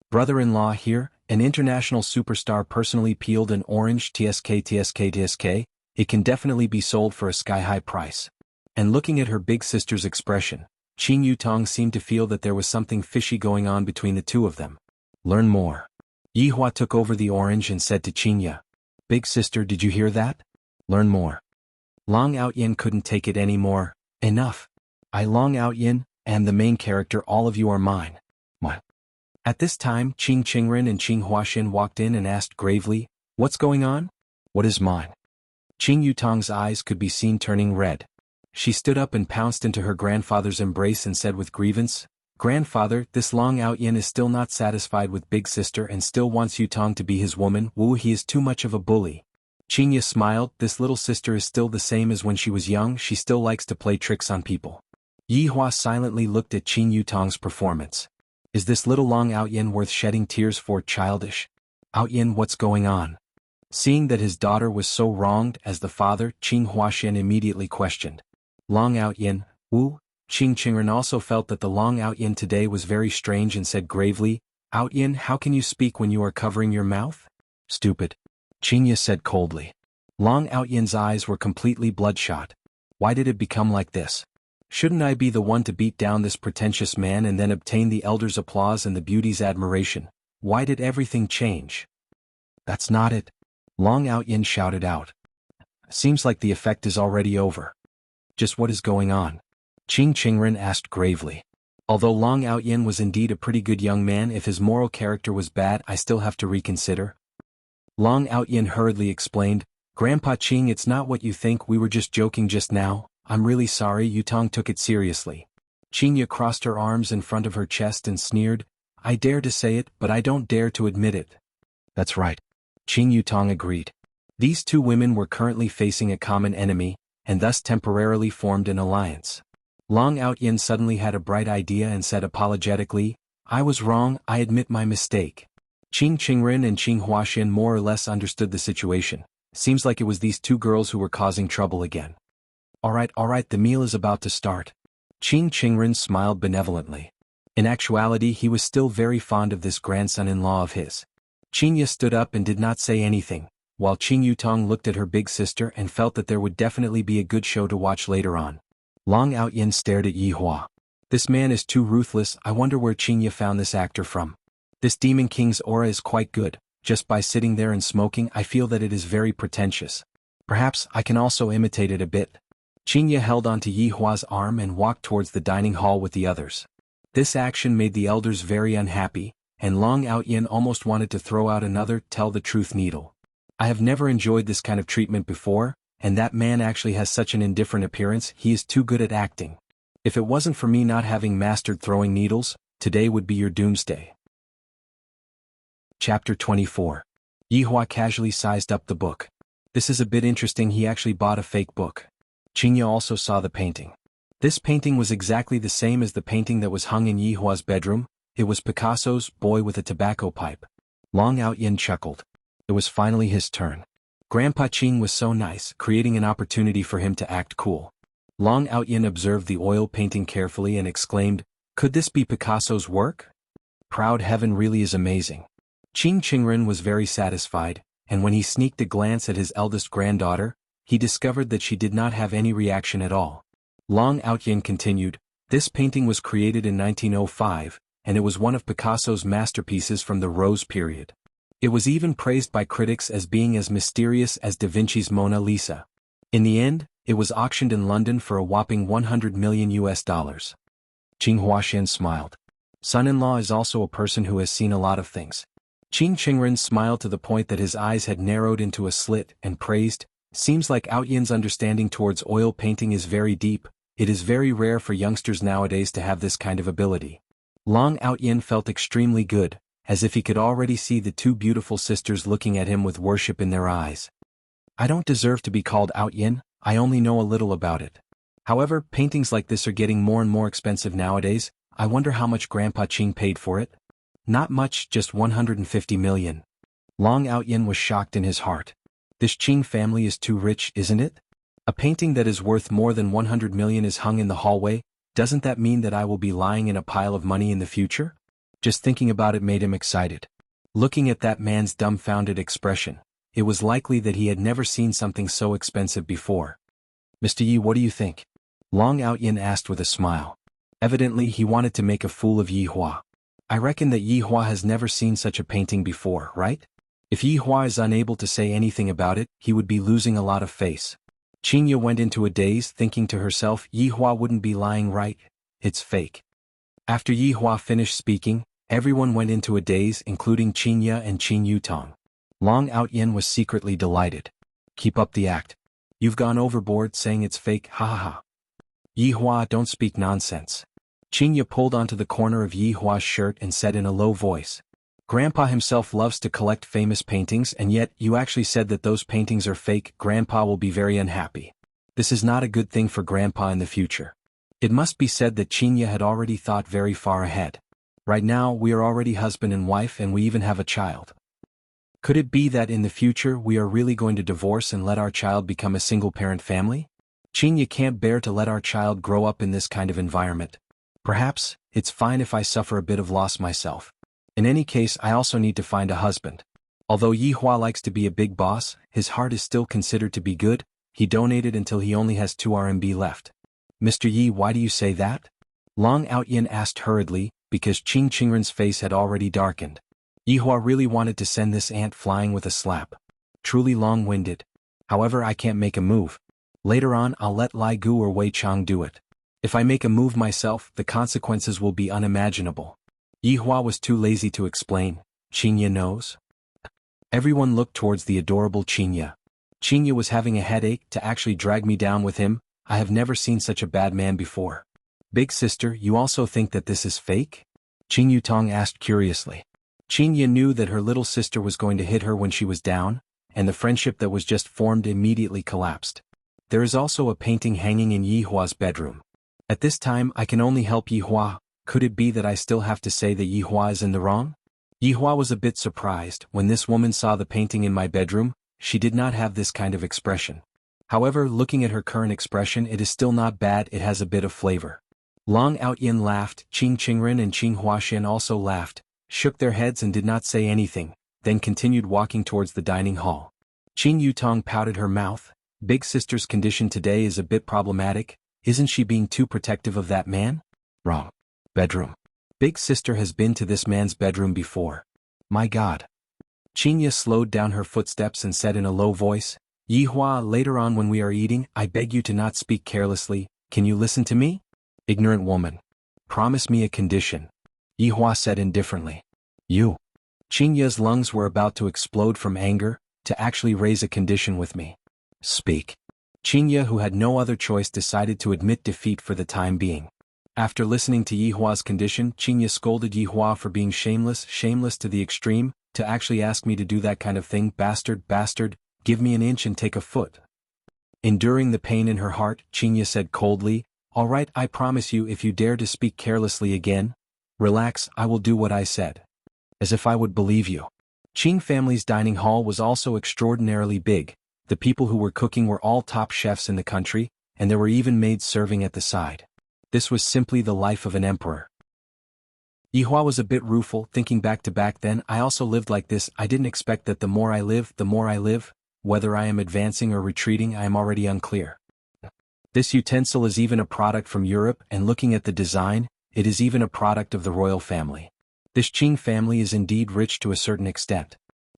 Brother-in-law here, an international superstar personally peeled an orange TSK. It can definitely be sold for a sky-high price. And looking at her big sister's expression, Qing Yutong seemed to feel that there was something fishy going on between the 2 of them. Learn more. Yihua took over the orange and said to Qingya, Big sister, did you hear that? Learn more. Long Outyin couldn't take it anymore. Enough. I, Long Outyin, am the main character, all of you are mine. What? At this time, Qing Qingren and Qing Huaxian walked in and asked gravely, What's going on? What is mine? Qing Yutong's eyes could be seen turning red. She stood up and pounced into her grandfather's embrace and said with grievance, Grandfather, this Long Outyin is still not satisfied with Big Sister and still wants Yutong to be his woman. Woo, he is too much of a bully. Xianxia smiled. This little sister is still the same as when she was young. She still likes to play tricks on people. Yihua silently looked at Qing Yutong's performance. Is this little Long Outyin worth shedding tears for? Childish. Outyin, what's going on? Seeing that his daughter was so wronged as the father, Qing Huaxian immediately questioned. Long Outyin, Wu? Qing Qingren also felt that the Long Outyin today was very strange and said gravely, Outyin, how can you speak when you are covering your mouth? Stupid. Qingya said coldly. Long Outyin's eyes were completely bloodshot. Why did it become like this? Shouldn't I be the one to beat down this pretentious man and then obtain the elder's applause and the beauty's admiration? Why did everything change? That's not it. Long Outyin shouted out. Seems like the effect is already over. Just what is going on? Qing Qingren asked gravely. Although Long Outyin was indeed a pretty good young man, if his moral character was bad, I still have to reconsider. Long Outyin hurriedly explained, Grandpa Qing, it's not what you think, we were just joking just now. I'm really sorry. Yutong took it seriously. Qingya crossed her arms in front of her chest and sneered, I dare to say it, but I don't dare to admit it. That's right. Qing Yutong agreed. These two women were currently facing a common enemy, and thus temporarily formed an alliance. Long Outyin suddenly had a bright idea and said apologetically, I was wrong, I admit my mistake. Qing Qingren and Qing Huaxian more or less understood the situation. Seems like it was these two girls who were causing trouble again. Alright, the meal is about to start. Qing Qingren smiled benevolently. In actuality, he was still very fond of this grandson-in-law of his. Qingya stood up and did not say anything, while Qing Yutong looked at her big sister and felt that there would definitely be a good show to watch later on. Long Outyin stared at Yihua. This man is too ruthless. I wonder where Qingya found this actor from. This Demon King's aura is quite good. Just by sitting there and smoking, I feel that it is very pretentious. Perhaps I can also imitate it a bit. Qingya held onto Yihua's arm and walked towards the dining hall with the others. This action made the elders very unhappy, and Long Outyin almost wanted to throw out another tell the truth needle. I have never enjoyed this kind of treatment before, and that man actually has such an indifferent appearance. He is too good at acting. If it wasn't for me not having mastered throwing needles, today would be your doomsday. Chapter 24. Yihua casually sized up the book. This is a bit interesting. He actually bought a fake book. Qingya also saw the painting. This painting was exactly the same as the painting that was hung in Yihua's bedroom. It was Picasso's Boy with a Tobacco Pipe. Long Outyin chuckled. It was finally his turn. Grandpa Qing was so nice, creating an opportunity for him to act cool. Long Outyin observed the oil painting carefully and exclaimed, could this be Picasso's work? Proud heaven, really is amazing. Qing Qingren was very satisfied, and when he sneaked a glance at his eldest granddaughter, he discovered that she did not have any reaction at all. Long Outyin continued, this painting was created in 1905, and it was one of Picasso's masterpieces from the Rose period. It was even praised by critics as being as mysterious as Da Vinci's Mona Lisa. In the end, it was auctioned in London for a whopping $100 million. Qing Huaxian smiled. Son-in-law is also a person who has seen a lot of things. Qing Qingren smiled to the point that his eyes had narrowed into a slit and praised, seems like Outyin's understanding towards oil painting is very deep. It is very rare for youngsters nowadays to have this kind of ability. Long Outyin felt extremely good, as if he could already see the two beautiful sisters looking at him with worship in their eyes. I don't deserve to be called Outyin, I only know a little about it. However, paintings like this are getting more and more expensive nowadays. I wonder how much Grandpa Qing paid for it? Not much, just 150 million. Long Outyin was shocked in his heart. This Qing family is too rich, isn't it? A painting that is worth more than 100 million is hung in the hallway. Doesn't that mean that I will be lying in a pile of money in the future? Just thinking about it made him excited. Looking at that man's dumbfounded expression, it was likely that he had never seen something so expensive before. Mr. Yi, what do you think? Long Outyin asked with a smile. Evidently he wanted to make a fool of Yihua. I reckon that Yihua has never seen such a painting before, right? If Yihua is unable to say anything about it, he would be losing a lot of face. Qingya went into a daze, thinking to herself, Yihua wouldn't be lying, right? It's fake. After Yihua finished speaking, everyone went into a daze, including Qingya and Qing Yutong. Long Outyin was secretly delighted. Keep up the act. You've gone overboard saying it's fake, ha ha ha. Yihua, don't speak nonsense. Xianxia pulled onto the corner of Yi Hua's shirt and said in a low voice. Grandpa himself loves to collect famous paintings, and yet you actually said that those paintings are fake. Grandpa will be very unhappy. This is not a good thing for Grandpa in the future. It must be said that Xianxia had already thought very far ahead. Right now we are already husband and wife, and we even have a child. Could it be that in the future we are really going to divorce and let our child become a single-parent family? Xianxia can't bear to let our child grow up in this kind of environment. Perhaps it's fine if I suffer a bit of loss myself. In any case, I also need to find a husband. Although Yi Hua likes to be a big boss, his heart is still considered to be good. He donated until he only has 2 RMB left. Mr. Yi, why do you say that? Long Outyin asked hurriedly, because Qing Qingren's face had already darkened. Yi Hua really wanted to send this ant flying with a slap. Truly long-winded. However, I can't make a move. Later on I'll let Lai Gu or Wei Chang do it. If I make a move myself, the consequences will be unimaginable. Yi Hua was too lazy to explain. Xianxia knows? Everyone looked towards the adorable Xianxia. Xianxia was having a headache to actually drag me down with him. I have never seen such a bad man before. Big sister, you also think that this is fake? Qing Yutong asked curiously. Xianxia knew that her little sister was going to hit her when she was down, and the friendship that was just formed immediately collapsed. There is also a painting hanging in Yi Hua's bedroom. At this time I can only help Yi Hua. Could it be that I still have to say that Yi Hua is in the wrong? Yi Hua was a bit surprised when this woman saw the painting in my bedroom. She did not have this kind of expression. However, looking at her current expression, it is still not bad. It has a bit of flavor. Long Outyin laughed. Qing Qingren and Qing Huaxian also laughed, shook their heads and did not say anything, then continued walking towards the dining hall. Qing Yutong pouted her mouth. Big sister's condition today is a bit problematic. Isn't she being too protective of that man? Wrong. Bedroom. Big sister has been to this man's bedroom before. My God. Xianxia slowed down her footsteps and said in a low voice, Yi Hua, later on when we are eating, I beg you to not speak carelessly. Can you listen to me? Ignorant woman. Promise me a condition. Yi Hua said indifferently. You. Xianxia's lungs were about to explode from anger, to actually raise a condition with me. Speak. Xianxia, who had no other choice, decided to admit defeat for the time being. After listening to Yi Hua's condition, Xianxia scolded Yi Hua for being shameless to the extreme, to actually ask me to do that kind of thing. Bastard, give me an inch and take a foot. Enduring the pain in her heart, Xianxia said coldly, all right, I promise you, if you dare to speak carelessly again, relax, I will do what I said. As if I would believe you. Qing family's dining hall was also extraordinarily big. The people who were cooking were all top chefs in the country, and there were even maids serving at the side. This was simply the life of an emperor. Yi Hua was a bit rueful, thinking back then, I also lived like this. I didn't expect that the more I live, whether I am advancing or retreating I am already unclear. This utensil is even a product from Europe, and looking at the design, it is even a product of the royal family. This Qing family is indeed rich to a certain extent.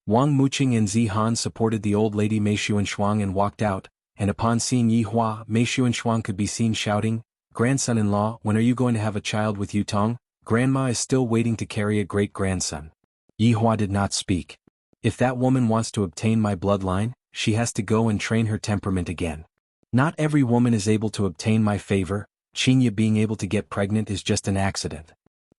Wang Muqing and Zi Han supported the old lady Mei Xuanhuan and walked out, and upon seeing Yi Hua, Mei Xuanhuan could be seen shouting, Grandson-in-law, when are you going to have a child with Yutong? Grandma is still waiting to carry a great-grandson. Yi Hua did not speak. If that woman wants to obtain my bloodline, she has to go and train her temperament again. Not every woman is able to obtain my favor. Xianxia being able to get pregnant is just an accident.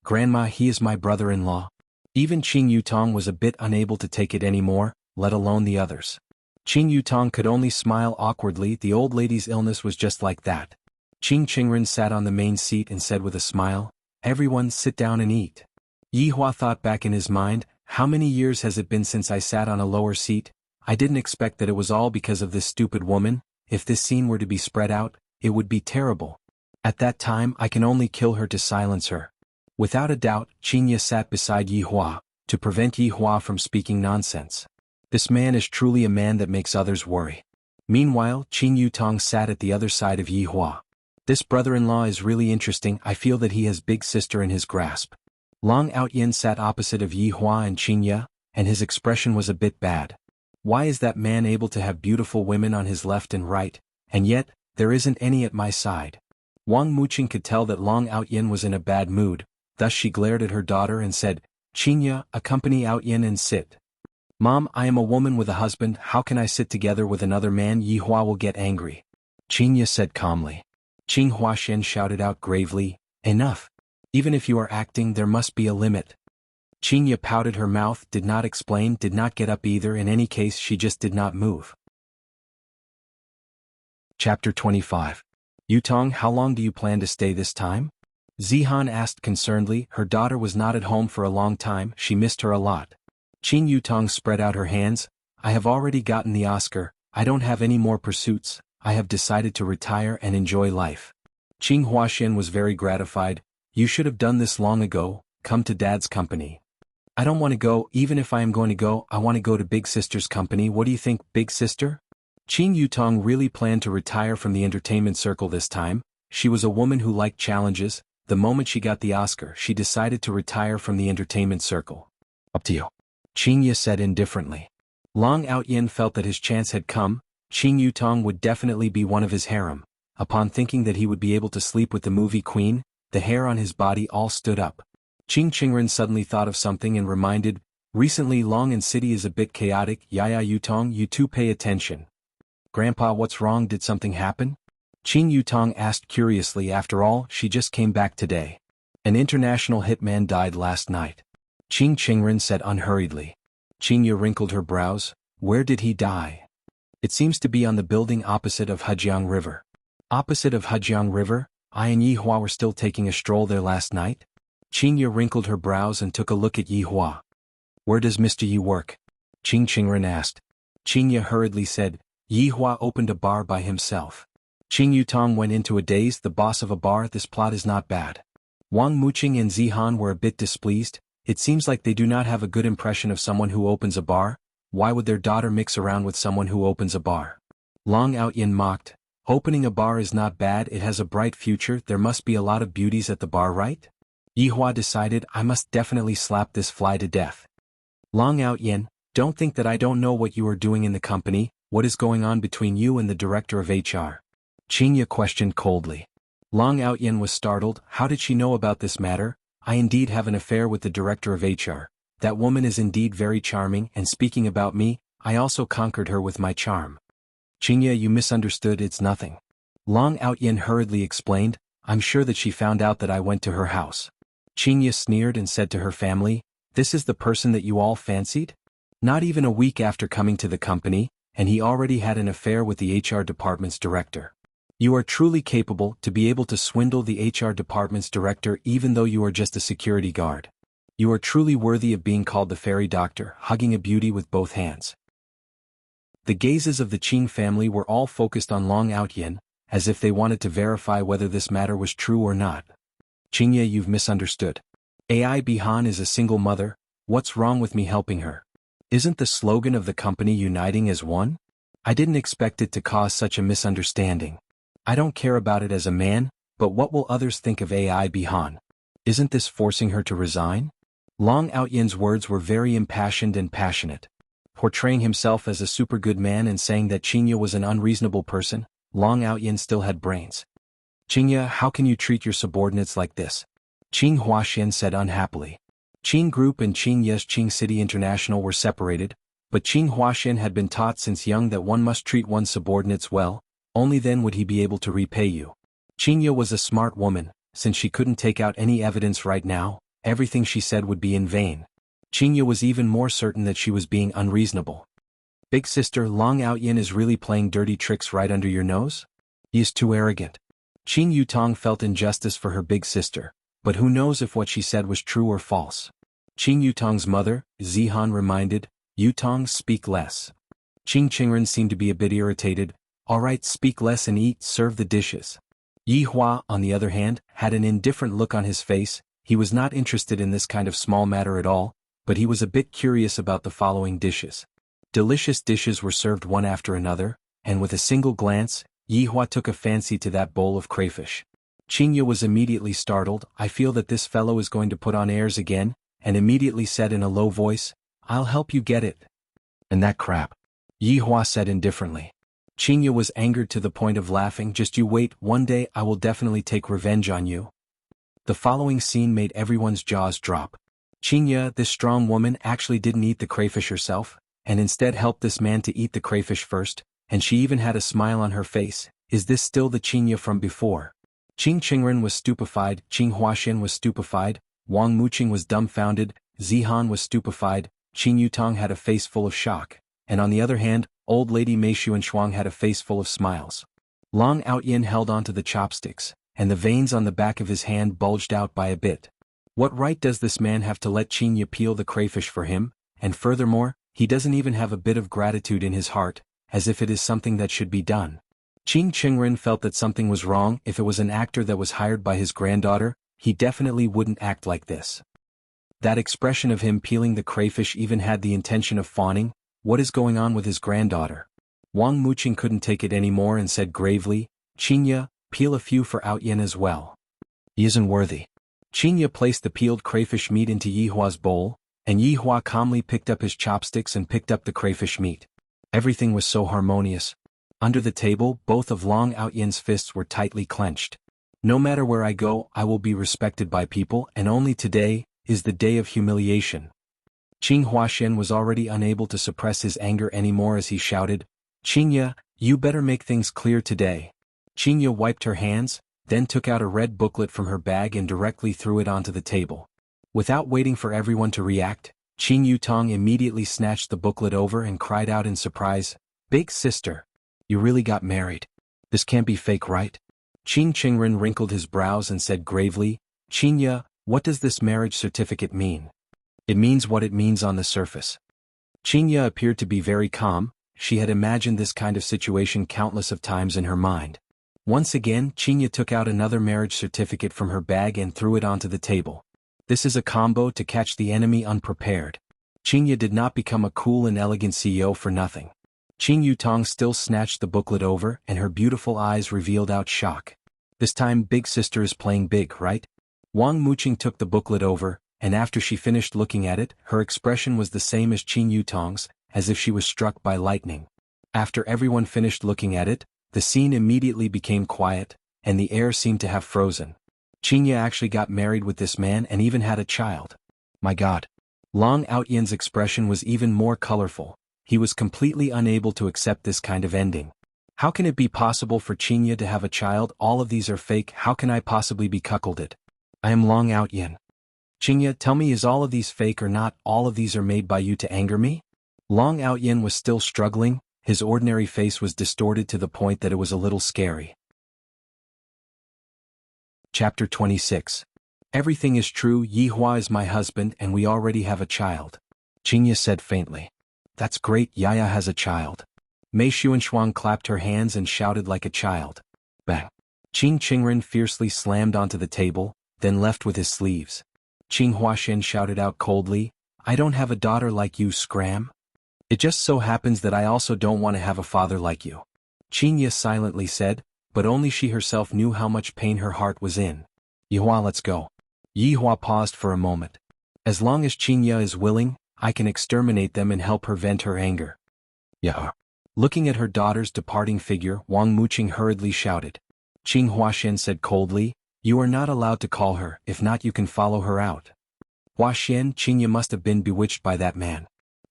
Grandma, he is my brother-in-law. Even Qing Yutong was a bit unable to take it anymore, let alone the others. Qing Yutong could only smile awkwardly. The old lady's illness was just like that. Qing Qingren sat on the main seat and said with a smile, everyone sit down and eat. Yi Hua thought back in his mind, how many years has it been since I sat on a lower seat? I didn't expect that it was all because of this stupid woman. If this scene were to be spread out, it would be terrible. At that time I can only kill her to silence her. Without a doubt, Xianxia sat beside Yi Hua, to prevent Yi Hua from speaking nonsense. This man is truly a man that makes others worry. Meanwhile, Qing Yutong sat at the other side of Yi Hua. This brother-in-law is really interesting. I feel that he has big sister in his grasp. Long Outyin sat opposite of Yi Hua and Xianxia, and his expression was a bit bad. Why is that man able to have beautiful women on his left and right, and yet, there isn't any at my side? Wang Muqing could tell that Long Outyin was in a bad mood, thus she glared at her daughter and said, Xianxia, accompany Outyin and sit. Mom, I am a woman with a husband, how can I sit together with another man? Yi Hua will get angry. Xianxia said calmly. Qing Huaxian shouted out gravely, enough. Even if you are acting, there must be a limit. Xianxia pouted her mouth, did not explain, did not get up either. In any case, she just did not move. Chapter 25. Yutong, how long do you plan to stay this time? Zihan asked concernedly. Her daughter was not at home for a long time, she missed her a lot. Qing Yutong spread out her hands. I have already gotten the Oscar, I don't have any more pursuits, I have decided to retire and enjoy life. Qing Huaxian was very gratified. You should have done this long ago, come to Dad's company. I don't want to go, even if I am going to go, I want to go to Big Sister's company. What do you think, Big Sister? Qing Yutong really planned to retire from the entertainment circle this time. She was a woman who liked challenges. The moment she got the Oscar, she decided to retire from the entertainment circle. Up to you. Xianxia said indifferently. Long Outyin felt that his chance had come. Qing Yutong would definitely be one of his harem. Upon thinking that he would be able to sleep with the movie queen, the hair on his body all stood up. Qing Qingren suddenly thought of something and reminded, recently Long and City is a bit chaotic. Yaya Yutong, you two pay attention. Grandpa, what's wrong, did something happen? Qing Yutong asked curiously. After all, she just came back today. An international hitman died last night. Qing Qingren said unhurriedly. Xianxia wrinkled her brows. Where did he die? It seems to be on the building opposite of Hejiang River. Opposite of Hejiang River? I and Yihua were still taking a stroll there last night? Xianxia wrinkled her brows and took a look at Yihua. Where does Mr. Yi work? Qing Qingren asked. Xianxia hurriedly said, Yihua opened a bar by himself. Qing Yutong went into a daze. The boss of a bar, this plot is not bad. Wang Muqing and Zihan were a bit displeased. It seems like they do not have a good impression of someone who opens a bar. Why would their daughter mix around with someone who opens a bar? Long Outyin mocked. Opening a bar is not bad, it has a bright future, there must be a lot of beauties at the bar, right? Yihua decided, I must definitely slap this fly to death. Long Outyin, don't think that I don't know what you are doing in the company. What is going on between you and the director of HR? Xianxia questioned coldly. Long Outyin was startled. How did she know about this matter? I indeed have an affair with the director of HR. That woman is indeed very charming, and speaking about me, I also conquered her with my charm. Xianxia, you misunderstood, it's nothing. Long Outyin hurriedly explained, I'm sure that she found out that I went to her house. Xianxia sneered and said to her family, this is the person that you all fancied? Not even a week after coming to the company, and he already had an affair with the HR department's director. You are truly capable to be able to swindle the HR department's director even though you are just a security guard. You are truly worthy of being called the fairy doctor, hugging a beauty with both hands. The gazes of the Qing family were all focused on Long Outyin, as if they wanted to verify whether this matter was true or not. Xianxia, you've misunderstood. AI Bihan is a single mother, what's wrong with me helping her? Isn't the slogan of the company uniting as one? I didn't expect it to cause such a misunderstanding. I don't care about it as a man, but what will others think of AI Bihan? Isn't this forcing her to resign? Long Outyin's words were very impassioned and passionate. Portraying himself as a super good man and saying that Xianxia was an unreasonable person, Long Outyin still had brains. Xianxia, how can you treat your subordinates like this? Qing Huaxian said unhappily. Qing Group and Qing City International were separated, but Qing Huaxian had been taught since young that one must treat one's subordinates well, only then would he be able to repay you. Xianxia was a smart woman, since she couldn't take out any evidence right now, everything she said would be in vain. Xianxia was even more certain that she was being unreasonable. Big sister, Long Outyin is really playing dirty tricks right under your nose? He is too arrogant. Qing Yutong felt injustice for her big sister, but who knows if what she said was true or false. Qing Yutong's mother, Zihan, reminded, Yutong, speak less. Qing Qingren seemed to be a bit irritated. All right, speak less and eat, serve the dishes. Yihua, on the other hand, had an indifferent look on his face. He was not interested in this kind of small matter at all, but he was a bit curious about the following dishes. Delicious dishes were served one after another, and with a single glance, Yihua took a fancy to that bowl of crayfish. Xianxia was immediately startled. I feel that this fellow is going to put on airs again, and immediately said in a low voice, I'll help you get it. And that crap. Yihua said indifferently. Xianxia was angered to the point of laughing. Just you wait, one day I will definitely take revenge on you. The following scene made everyone's jaws drop. Xianxia, this strong woman, actually didn't eat the crayfish herself, and instead helped this man to eat the crayfish first, and she even had a smile on her face. Is this still the Xianxia from before? Qing Qingren was stupefied, Qing Huaxian was stupefied, Wang Muqing was dumbfounded, Zihan was stupefied, Qing Yutong had a face full of shock, and on the other hand, old lady Mei Xuanhuan had a face full of smiles. Long Outyin held onto the chopsticks, and the veins on the back of his hand bulged out by a bit. What right does this man have to let Qinya peel the crayfish for him, and furthermore, he doesn't even have a bit of gratitude in his heart, as if it is something that should be done. Qing Qingren felt that something was wrong. If it was an actor that was hired by his granddaughter, he definitely wouldn't act like this. That expression of him peeling the crayfish even had the intention of fawning. What is going on with his granddaughter? Wang Muqing couldn't take it anymore and said gravely, Qinya, peel a few for Outyin as well. He isn't worthy. Qinya placed the peeled crayfish meat into Yihua's bowl, and Yihua calmly picked up his chopsticks and picked up the crayfish meat. Everything was so harmonious. Under the table, both of Long Outyin's fists were tightly clenched. No matter where I go, I will be respected by people, and only today is the day of humiliation. Qing Huaxian was already unable to suppress his anger anymore as he shouted, Qinya, you better make things clear today. Qinya wiped her hands, then took out a red booklet from her bag and directly threw it onto the table. Without waiting for everyone to react, Qing Yutong immediately snatched the booklet over and cried out in surprise, Big sister! You really got married. This can't be fake, right? Qing Qingren wrinkled his brows and said gravely, Qinya, what does this marriage certificate mean? It means what it means on the surface. Qinya appeared to be very calm. She had imagined this kind of situation countless of times in her mind. Once again, Qinya took out another marriage certificate from her bag and threw it onto the table. This is a combo to catch the enemy unprepared. Qinya did not become a cool and elegant CEO for nothing. Qing Yutong still snatched the booklet over, and her beautiful eyes revealed out shock. This time big sister is playing big, right? Wang Muqing took the booklet over, and after she finished looking at it, her expression was the same as Qing Yutong's, as if she was struck by lightning. After everyone finished looking at it, the scene immediately became quiet, and the air seemed to have frozen. Qinya actually got married with this man and even had a child. My God. Long Outyin's expression was even more colorful. He was completely unable to accept this kind of ending. How can it be possible for Qinya to have a child? All of these are fake. How can I possibly be cuckolded? I am Long Outyin. Qinya, tell me, is all of these fake or not? All of these are made by you to anger me? Long Outyin was still struggling. His ordinary face was distorted to the point that it was a little scary. Chapter 26. Everything is true. Yihua is my husband and we already have a child. Qinya said faintly. That's great, Yaya has a child. Mei Xuanhuan clapped her hands and shouted like a child. Bang. Qing Qingren fiercely slammed onto the table, then left with his sleeves. Qing Huaxian shouted out coldly, I don't have a daughter like you, Scram. It just so happens that I also don't want to have a father like you. Qinya silently said, but only she herself knew how much pain her heart was in. Yihua, let's go. Yihua paused for a moment. As long as Qinya is willing, I can exterminate them and help her vent her anger. Yeah. Looking at her daughter's departing figure, Wang Muqing hurriedly shouted. Qing Huaxian said coldly, you are not allowed to call her, if not you can follow her out. Huaxian, Qinya must have been bewitched by that man.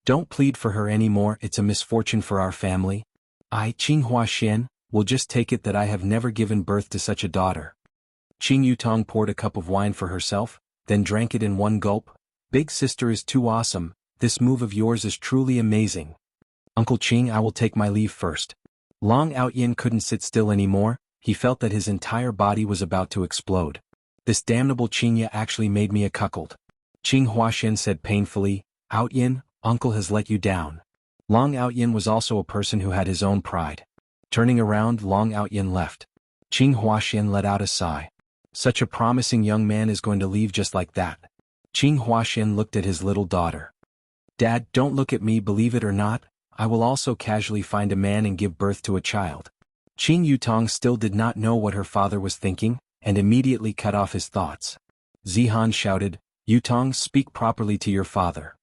Don't plead for her anymore, it's a misfortune for our family. I, Qing Huaxian, will just take it that I have never given birth to such a daughter. Qing Yutong poured a cup of wine for herself, then drank it in one gulp. Big sister is too awesome, this move of yours is truly amazing. Uncle Qing, I will take my leave first. Long Outyin couldn't sit still anymore, he felt that his entire body was about to explode. This damnable Qinya actually made me a cuckold. Qing Huaxian said painfully, Outyin, uncle has let you down. Long Outyin was also a person who had his own pride. Turning around, Long Outyin left. Qing Huaxian let out a sigh. Such a promising young man is going to leave just like that. Qing Huaxian looked at his little daughter. Dad, don't look at me, believe it or not, I will also casually find a man and give birth to a child. Qing Yutong still did not know what her father was thinking, and immediately cut off his thoughts. Zihan shouted, Yutong, speak properly to your father.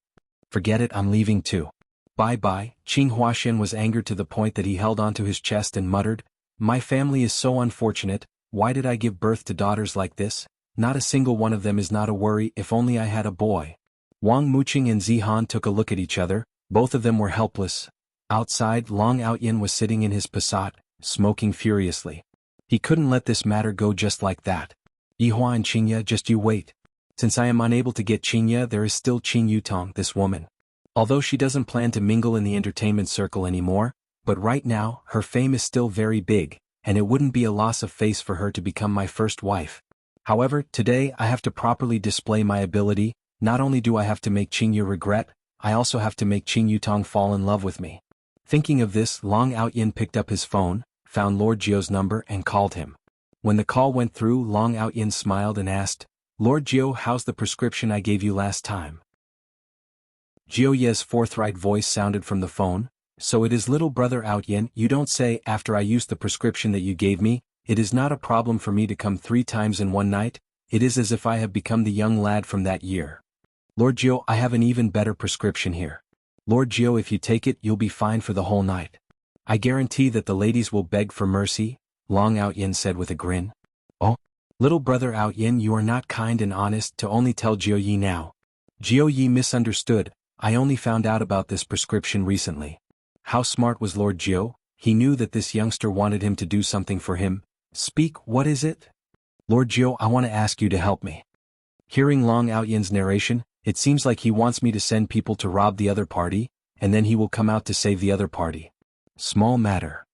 Forget it, I'm leaving too. Bye-bye. Qing Huaxian was angered to the point that he held onto his chest and muttered, my family is so unfortunate, why did I give birth to daughters like this? Not a single one of them is not a worry, if only I had a boy. Wang Muqing and Zihan took a look at each other, both of them were helpless. Outside, Long Outyin was sitting in his posat, smoking furiously. He couldn't let this matter go just like that. Yihua and Xianxia, just you wait. Since I am unable to get Xianxia, there is still Qin Yutong, this woman. Although she doesn't plan to mingle in the entertainment circle anymore, but right now, her fame is still very big, and it wouldn't be a loss of face for her to become my first wife. However, today I have to properly display my ability. Not only do I have to make Xianxia regret, I also have to make Qin Yutong fall in love with me. Thinking of this, Long Outyin picked up his phone, found Lord Jiu's number and called him. When the call went through, Long Outyin smiled and asked, "Lord Jiu, how's the prescription I gave you last time?" Jiu Ye's forthright voice sounded from the phone. "So it is little brother Outyin, you don't say. After I used the prescription that you gave me, it is not a problem for me to come 3 times in one night. It is as if I have become the young lad from that year. Lord Jiu, I have an even better prescription here. Lord Jiu, if you take it, you'll be fine for the whole night. I guarantee that the ladies will beg for mercy," Long Outyin said with a grin. "Oh, little brother Outyin, you are not kind and honest to only tell Jiu Yi now." Jiu Yi misunderstood. "I only found out about this prescription recently." How smart was Lord Jiu? He knew that this youngster wanted him to do something for him. "Speak, what is it?" "Lord Jiu, I want to ask you to help me." Hearing Long Outyin's narration, it seems like he wants me to send people to rob the other party, and then he will come out to save the other party. Small matter.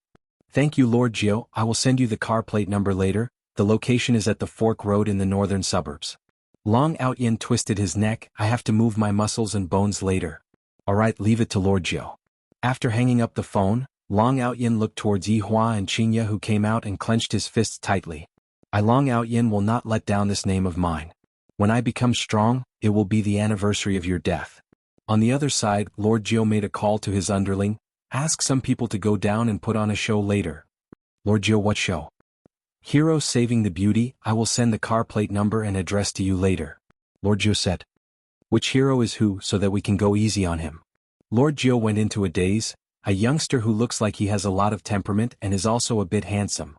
"Thank you, Lord Jiu, I will send you the car plate number later. The location is at the Fork Road in the northern suburbs." Long Outyin twisted his neck. "I have to move my muscles and bones later." "Alright, leave it to Lord Jiu." After hanging up the phone, Long Outyin looked towards Yihua and Xianxia, who came out and clenched his fists tightly. "I, Long Outyin, will not let down this name of mine. When I become strong, it will be the anniversary of your death." On the other side, Lord Jiu made a call to his underling. "Ask some people to go down and put on a show later." "Lord Jiu, what show?" "Hero saving the beauty. I will send the car plate number and address to you later." Lord Jiu said. "Which hero is who, so that we can go easy on him?" Lord Jiu went into a daze. "A youngster who looks like he has a lot of temperament and is also a bit handsome."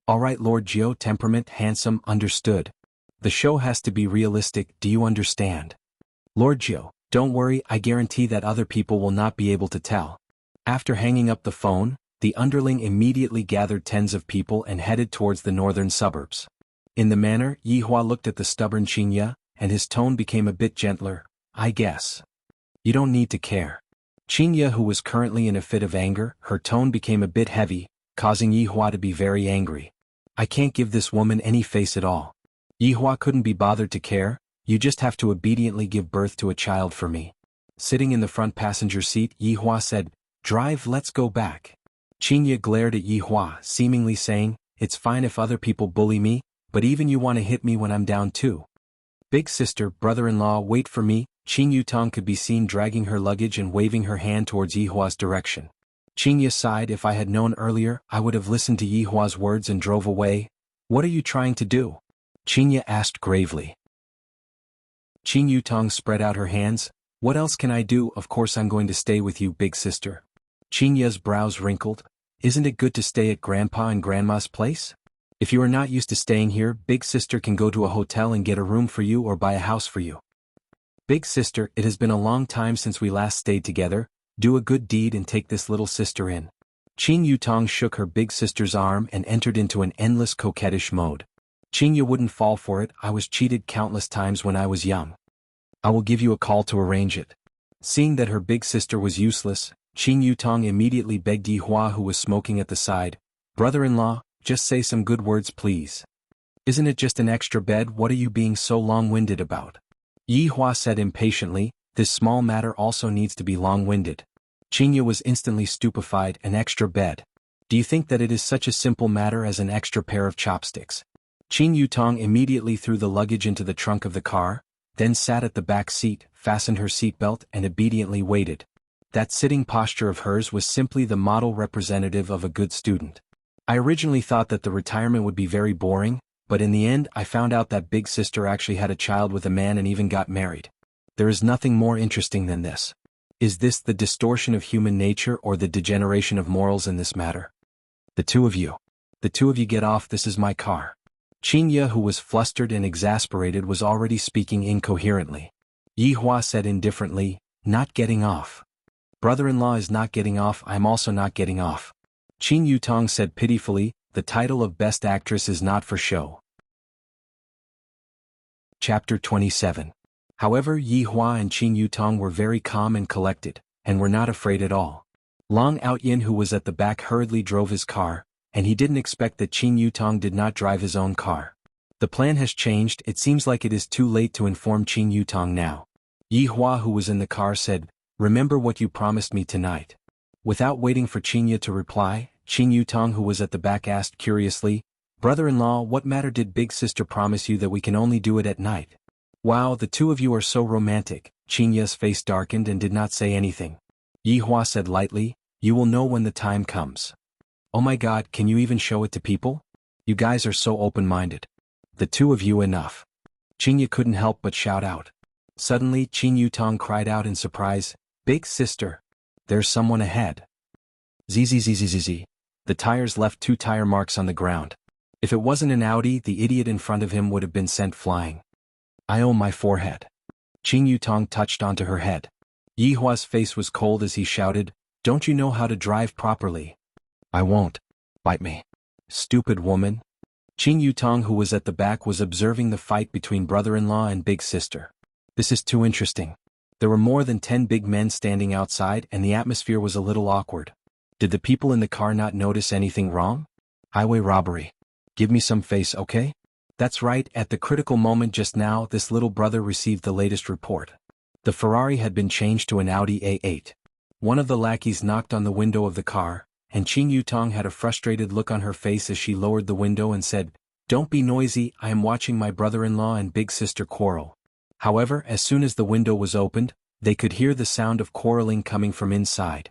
"Alright, Lord Jiu, temperament, handsome, understood. The show has to be realistic, do you understand?" "Lord Jiu, don't worry, I guarantee that other people will not be able to tell." After hanging up the phone, the underling immediately gathered tens of people and headed towards the northern suburbs. In the manner, Yihua looked at the stubborn Xianxia, and his tone became a bit gentler. "I guess you don't need to care." Xianxia, who was currently in a fit of anger, her tone became a bit heavy, causing Yihua to be very angry. "I can't give this woman any face at all. Yihua couldn't be bothered to care. You just have to obediently give birth to a child for me." Sitting in the front passenger seat, Yihua said, "Drive, let's go back." Xianxia glared at Yihua, seemingly saying, "It's fine if other people bully me, but even you want to hit me when I'm down too." "Big sister, brother-in-law, wait for me." Qin Yutong could be seen dragging her luggage and waving her hand towards Yihua's direction. Xianxia sighed. "If I had known earlier, I would have listened to Yihua's words and drove away." "What are you trying to do?" Xianxia asked gravely. Qin Yutong spread out her hands. "What else can I do? Of course I'm going to stay with you, big sister." Xianxia's brows wrinkled. "Isn't it good to stay at Grandpa and Grandma's place? If you are not used to staying here, big sister can go to a hotel and get a room for you or buy a house for you." "Big sister, it has been a long time since we last stayed together. Do a good deed and take this little sister in." Qin Yutong shook her big sister's arm and entered into an endless coquettish mode. "Xianxia wouldn't fall for it. I was cheated countless times when I was young. I will give you a call to arrange it." Seeing that her big sister was useless, Qin Yutong immediately begged Yihua, who was smoking at the side, "Brother-in-law, just say some good words please. Isn't it just an extra bed? What are you being so long-winded about?" Yihua said impatiently, "This small matter also needs to be long-winded." Xianxia was instantly stupefied. "An extra bed? Do you think that it is such a simple matter as an extra pair of chopsticks?" Qin Yutong immediately threw the luggage into the trunk of the car, then sat at the back seat, fastened her seatbelt and obediently waited. That sitting posture of hers was simply the model representative of a good student. "I originally thought that the retirement would be very boring, but in the end I found out that big sister actually had a child with a man and even got married. There is nothing more interesting than this. Is this the distortion of human nature or the degeneration of morals in this matter? The two of you get off, this is my car." Xianxia, who was flustered and exasperated, was already speaking incoherently. Yihua said indifferently, "Not getting off. Brother-in-law is not getting off, I'm also not getting off." Qin Yutong said pitifully, the title of Best Actress is not for show. Chapter 27. However, Yi Hua and Qin Yutong were very calm and collected, and were not afraid at all. Long Outyin, who was at the back, hurriedly drove his car, and he didn't expect that Qin Yutong did not drive his own car. The plan has changed. It seems like it is too late to inform Qin Yutong now. Yi Hua, who was in the car, said, "Remember what you promised me tonight." Without waiting for Qinya to reply, Qin Yutong, who was at the back, asked curiously, "Brother-in-law, what matter did big sister promise you that we can only do it at night?" "Wow, the two of you are so romantic." Qinya's face darkened and did not say anything. Yi Hua said lightly, "You will know when the time comes." "Oh my god, can you even show it to people? You guys are so open-minded. The two of you, enough." Qinya couldn't help but shout out. Suddenly, Qin Yutong cried out in surprise, "Big sister! There's someone ahead." Zzzzzzz. The tires left 2 tire marks on the ground. If it wasn't an Audi, the idiot in front of him would have been sent flying. "Oh, my forehead." Qin Yutong touched onto her head. Yi Hua's face was cold as he shouted, "Don't you know how to drive properly?" "I won't. Bite me. Stupid woman." Qin Yutong, who was at the back, was observing the fight between brother-in-law and big sister. "This is too interesting." There were more than 10 big men standing outside, and the atmosphere was a little awkward. Did the people in the car not notice anything wrong? Highway robbery. Give me some face, okay? That's right, at the critical moment just now, this little brother received the latest report. The Ferrari had been changed to an Audi A8. One of the lackeys knocked on the window of the car, and Qin Yutong had a frustrated look on her face as she lowered the window and said, "Don't be noisy, I am watching my brother-in-law and big sister quarrel." However, as soon as the window was opened, they could hear the sound of quarreling coming from inside.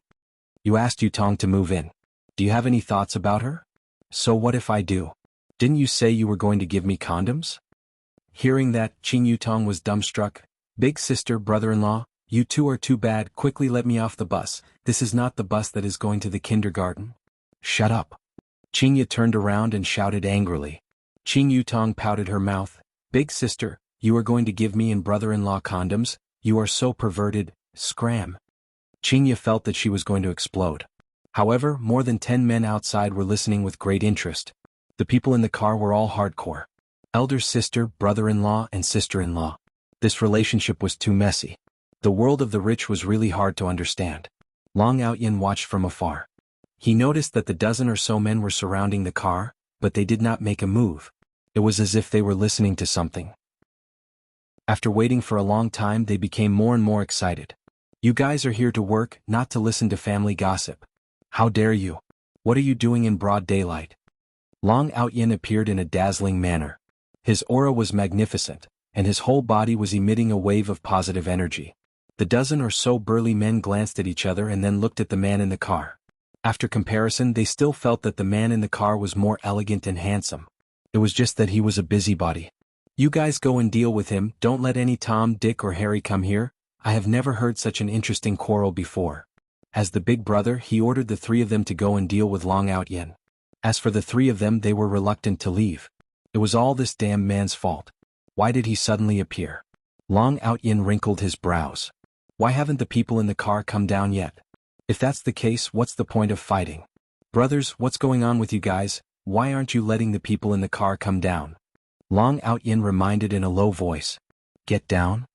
"You asked Yutong to move in. Do you have any thoughts about her?" "So what if I do? Didn't you say you were going to give me condoms?" Hearing that, Qin Yutong was dumbstruck. "Big sister, brother-in-law, you two are too bad. Quickly let me off the bus. This is not the bus that is going to the kindergarten." "Shut up." Qinya turned around and shouted angrily. Qin Yutong pouted her mouth. "Big sister, you are going to give me and brother-in-law condoms? You are so perverted." Scram. Qinya felt that she was going to explode. However, more than 10 men outside were listening with great interest. The people in the car were all hardcore. Elder sister, brother-in-law, and sister-in-law. This relationship was too messy. The world of the rich was really hard to understand. Long Outyin watched from afar. He noticed that the dozen or so men were surrounding the car, but they did not make a move. It was as if they were listening to something. After waiting for a long time, they became more and more excited. "You guys are here to work, not to listen to family gossip. How dare you? What are you doing in broad daylight?" Long Outyin appeared in a dazzling manner. His aura was magnificent, and his whole body was emitting a wave of positive energy. The dozen or so burly men glanced at each other and then looked at the man in the car. After comparison, they still felt that the man in the car was more elegant and handsome. It was just that he was a busybody. "You guys go and deal with him, don't let any Tom, Dick or Harry come here. I have never heard such an interesting quarrel before." As the big brother, he ordered the 3 of them to go and deal with Long Outyin. As for the 3 of them, they were reluctant to leave. It was all this damn man's fault. Why did he suddenly appear? Long Outyin wrinkled his brows. Why haven't the people in the car come down yet? If that's the case, what's the point of fighting? "Brothers, what's going on with you guys? Why aren't you letting the people in the car come down?" Long Outyin reminded in a low voice. "Get down?"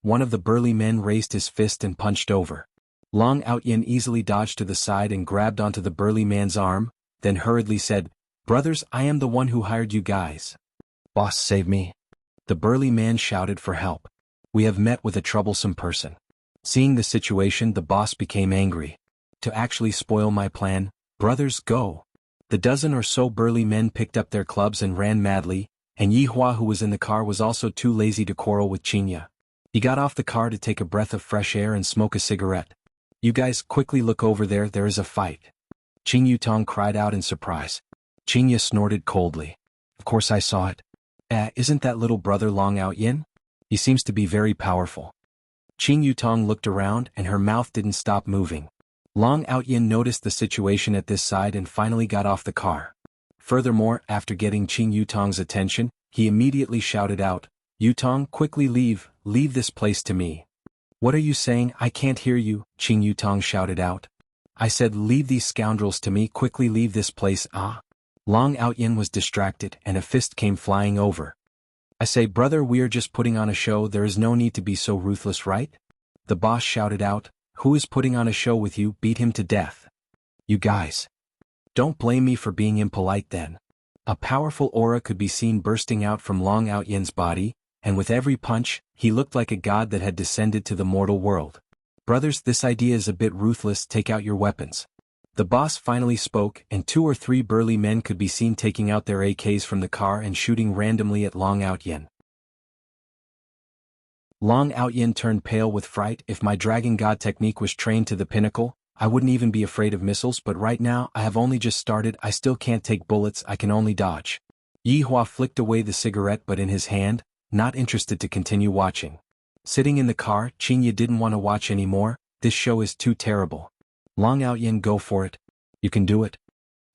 One of the burly men raised his fist and punched over. Long Outyin easily dodged to the side and grabbed onto the burly man's arm, then hurriedly said, "Brothers, I am the one who hired you guys. Boss, save me." The burly man shouted for help. "We have met with a troublesome person." Seeing the situation, the boss became angry. "To actually spoil my plan, brothers, go." The dozen or so burly men picked up their clubs and ran madly, and Yi Hua, who was in the car, was also too lazy to quarrel with Qinya. He got off the car to take a breath of fresh air and smoke a cigarette. "You guys, quickly look over there, there is a fight." Qin Yutong cried out in surprise. Qinya snorted coldly. "Of course I saw it. Isn't that little brother Long Outyin? He seems to be very powerful." Qin Yutong looked around and her mouth didn't stop moving. Long Outyin noticed the situation at this side and finally got off the car. Furthermore, after getting Qin Yutong's attention, he immediately shouted out, "Yutong, quickly leave this place to me." "What are you saying? I can't hear you," Qin Yutong shouted out. "I said leave these scoundrels to me, quickly leave this place." "Ah." Long Outyin was distracted and a fist came flying over. I say, brother, we're just putting on a show, there is no need to be so ruthless, right? The boss shouted out, who is putting on a show with you? Beat him to death. You guys. Don't blame me for being impolite then. A powerful aura could be seen bursting out from Long Outyin's body, and with every punch, he looked like a god that had descended to the mortal world. Brothers, this idea is a bit ruthless, take out your weapons. The boss finally spoke, and 2 or 3 burly men could be seen taking out their AKs from the car and shooting randomly at Long Outyin. Long Outyin turned pale with fright. If my dragon god technique was trained to the pinnacle, I wouldn't even be afraid of missiles, but right now, I have only just started, I still can't take bullets, I can only dodge. Yihua flicked away the cigarette but in his hand, not interested to continue watching. Sitting in the car, Xianxia didn't want to watch anymore, this show is too terrible. Long Outyin, go for it. You can do it.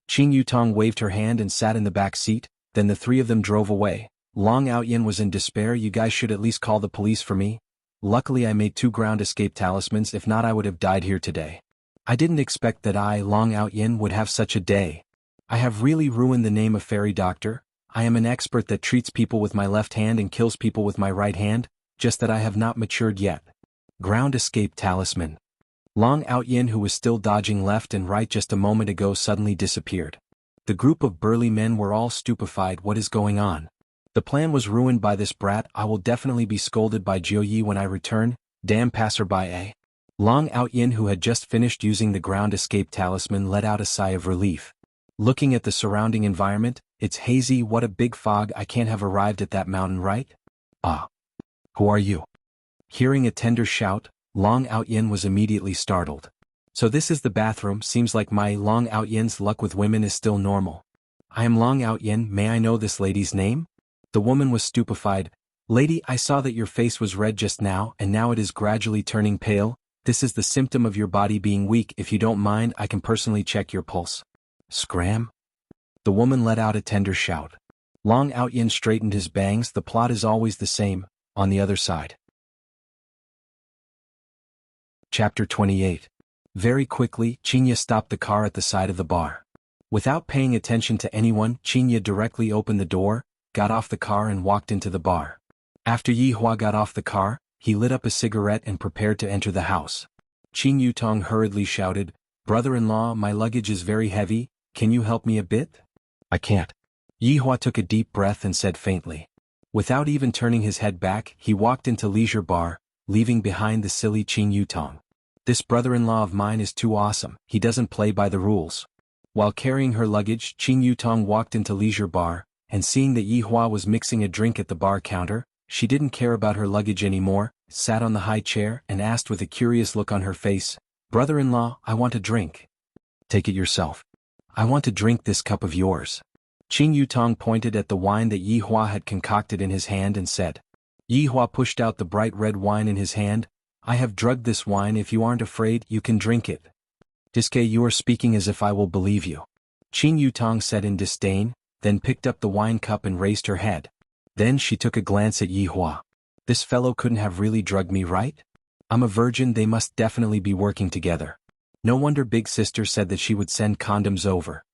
Qing Yutong waved her hand and sat in the back seat, then the 3 of them drove away. Long Outyin was in despair. You guys should at least call the police for me. Luckily I made 2 ground escape talismans, if not I would have died here today. I didn't expect that I, Long Outyin, would have such a day. I have really ruined the name of Fairy Doctor. I am an expert that treats people with my left hand and kills people with my right hand, just that I have not matured yet. Ground escape talisman. Long Outyin, who was still dodging left and right just a moment ago, suddenly disappeared. The group of burly men were all stupefied. What is going on? The plan was ruined by this brat. I will definitely be scolded by Jiuyi when I return. Damn passerby, eh? Long Outyin, who had just finished using the ground escape talisman, let out a sigh of relief. Looking at the surrounding environment, it's hazy. What a big fog. I can't have arrived at that mountain, right? Ah. Who are you? Hearing a tender shout, Long Outyin was immediately startled. So this is the bathroom. Seems like my Long Outyin's luck with women is still normal. I am Long Outyin. May I know this lady's name? The woman was stupefied. Lady, I saw that your face was red just now and now it is gradually turning pale. This is the symptom of your body being weak. If you don't mind, I can personally check your pulse. Scram? The woman let out a tender shout. Long Outyin straightened his bangs. The plot is always the same, on the other side. Chapter 28. Very quickly, Xianxia stopped the car at the side of the bar. Without paying attention to anyone, Xianxia directly opened the door, got off the car and walked into the bar. After Yihua got off the car, he lit up a cigarette and prepared to enter the house. Qing Yutong hurriedly shouted, Brother-in-law, my luggage is very heavy, can you help me a bit? I can't. Yihua took a deep breath and said faintly. Without even turning his head back, he walked into leisure bar, leaving behind the silly Qing Yutong. This brother-in-law of mine is too awesome, he doesn't play by the rules. While carrying her luggage, Qing Yutong walked into leisure bar, and seeing that Yihua was mixing a drink at the bar counter, she didn't care about her luggage anymore, sat on the high chair and asked with a curious look on her face, Brother-in-law, I want a drink. Take it yourself. I want to drink this cup of yours. Qing Yutong pointed at the wine that Yihua had concocted in his hand and said. Yihua pushed out the bright red wine in his hand. I have drugged this wine. If you aren't afraid, you can drink it. Diske, you are speaking as if I will believe you. Qing Yutong said in disdain, then picked up the wine cup and raised her head. Then she took a glance at Yihua. This fellow couldn't have really drugged me, right? I'm a virgin, they must definitely be working together. No wonder Big Sister said that she would send condoms over.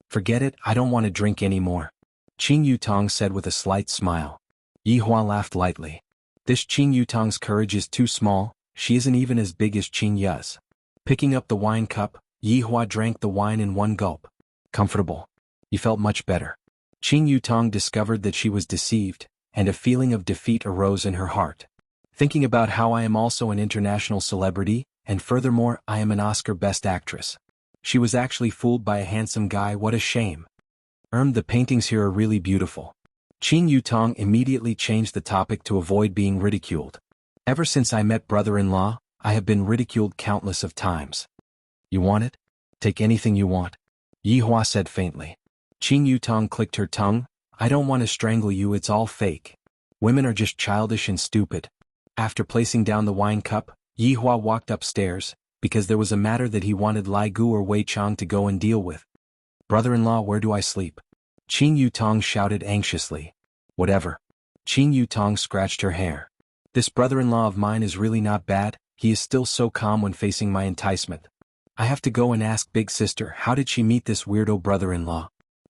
Forget it, I don't want to drink anymore. Qing Yutong said with a slight smile. Yihua laughed lightly. This Qing Yutong's courage is too small, she isn't even as big as Qing Ya's. Picking up the wine cup, Yihua drank the wine in one gulp. Comfortable. He felt much better. Qing Yutong discovered that she was deceived, and a feeling of defeat arose in her heart. Thinking about how I am also an international celebrity, and furthermore I am an Oscar Best Actress. She was actually fooled by a handsome guy, what a shame. The paintings here are really beautiful. Qing Yutong immediately changed the topic to avoid being ridiculed. Ever since I met brother-in-law, I have been ridiculed countless of times. You want it? Take anything you want. Yihua said faintly. Qing Yutong clicked her tongue. I don't want to strangle you, it's all fake. Women are just childish and stupid. After placing down the wine cup, Yihua walked upstairs, because there was a matter that he wanted Lai Gu or Wei Chang to go and deal with. Brother-in-law, where do I sleep? Qing Yutong shouted anxiously. Whatever. Qing Yutong scratched her hair. This brother-in-law of mine is really not bad, he is still so calm when facing my enticement. I have to go and ask Big Sister how did she meet this weirdo brother-in-law.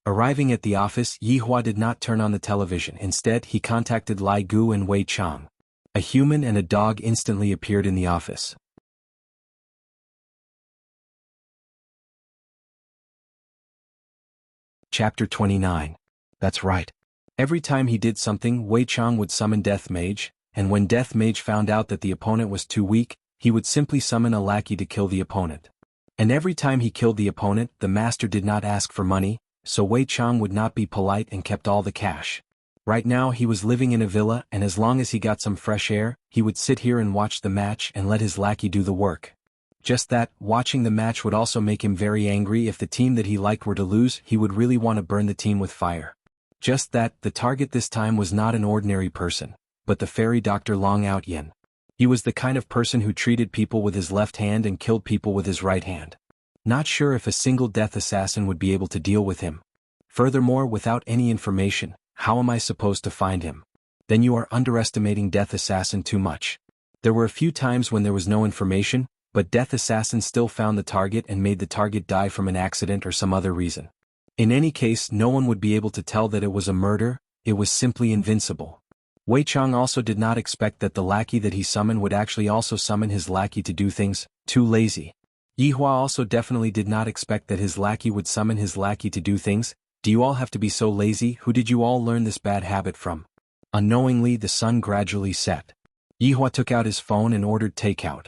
Arriving at the office, Yihua did not turn on the television. Instead, he contacted Lai Gu and Wei Chang. A human and a dog instantly appeared in the office. Chapter 29. That's right. Every time he did something, Wei Chang would summon Death Mage, and when Death Mage found out that the opponent was too weak, he would simply summon a lackey to kill the opponent. And every time he killed the opponent, the master did not ask for money, so Wei Chang would not be polite and kept all the cash. Right now he was living in a villa, and as long as he got some fresh air, he would sit here and watch the match and let his lackey do the work. Just that, watching the match would also make him very angry. If the team that he liked were to lose, he would really want to burn the team with fire. Just that, the target this time was not an ordinary person, but the fairy Dr. Long Out Yin. He was the kind of person who treated people with his left hand and killed people with his right hand. Not sure if a single death assassin would be able to deal with him. Furthermore, without any information, how am I supposed to find him? Then you are underestimating Death Assassin too much. There were a few times when there was no information, but Death Assassin still found the target and made the target die from an accident or some other reason. In any case, no one would be able to tell that it was a murder, it was simply invincible. Wei Chang also did not expect that the lackey that he summoned would actually also summon his lackey to do things, too lazy. Yihua also definitely did not expect that his lackey would summon his lackey to do things. Do you all have to be so lazy? Who did you all learn this bad habit from? Unknowingly, the sun gradually set. Yihua took out his phone and ordered takeout.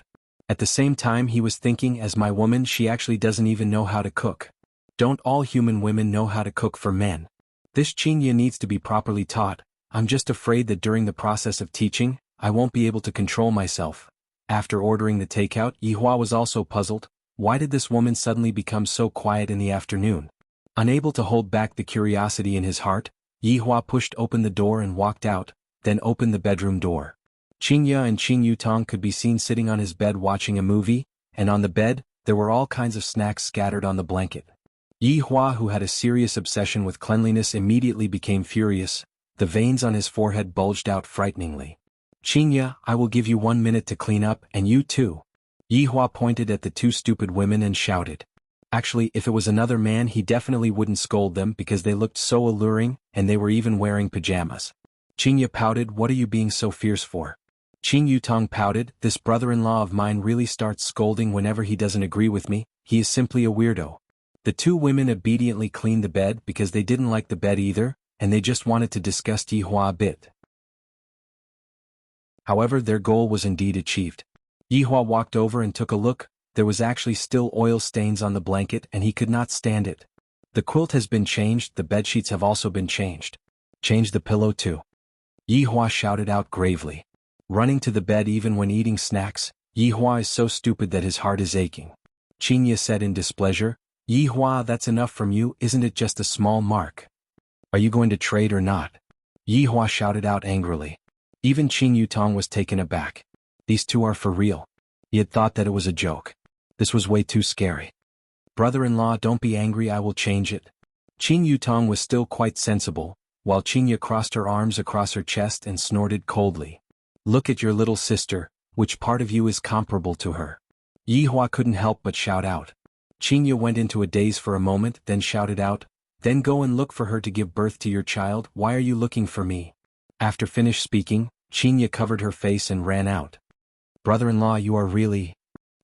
At the same time he was thinking, as my woman, she actually doesn't even know how to cook. Don't all human women know how to cook for men? This xianxia needs to be properly taught. I'm just afraid that during the process of teaching, I won't be able to control myself. After ordering the takeout, Yihua was also puzzled. Why did this woman suddenly become so quiet in the afternoon? Unable to hold back the curiosity in his heart, Yihua pushed open the door and walked out, then opened the bedroom door. Xianxia and Qing Yutong could be seen sitting on his bed watching a movie, and on the bed, there were all kinds of snacks scattered on the blanket. Yihua, who had a serious obsession with cleanliness, immediately became furious. The veins on his forehead bulged out frighteningly. Xianxia, I will give you 1 minute to clean up, and you too. Yihua pointed at the two stupid women and shouted. Actually, if it was another man, he definitely wouldn't scold them because they looked so alluring, and they were even wearing pajamas. Xianxia pouted, what are you being so fierce for? Qing Yutong pouted, this brother-in-law of mine really starts scolding whenever he doesn't agree with me, he is simply a weirdo. The two women obediently cleaned the bed because they didn't like the bed either, and they just wanted to disgust Yihua a bit. However, their goal was indeed achieved. Yihua walked over and took a look. There was actually still oil stains on the blanket and he could not stand it. The quilt has been changed, the bedsheets have also been changed. Change the pillow too. Yihua shouted out gravely. Running to the bed even when eating snacks, Yihua is so stupid that his heart is aching. Xianxia said in displeasure, Yihua, that's enough from you, isn't it just a small mark? Are you going to trade or not? Yihua shouted out angrily. Even Qing Yutong was taken aback. These two are for real. He had thought that it was a joke. This was way too scary. Brother-in-law, don't be angry, I will change it. Qing Yutong was still quite sensible, while Xianxia crossed her arms across her chest and snorted coldly. Look at your little sister, which part of you is comparable to her? Yihua couldn't help but shout out. Xianxia went into a daze for a moment, then shouted out, then go and look for her to give birth to your child, why are you looking for me? After finished speaking, Xianxia covered her face and ran out. Brother-in-law, you are really...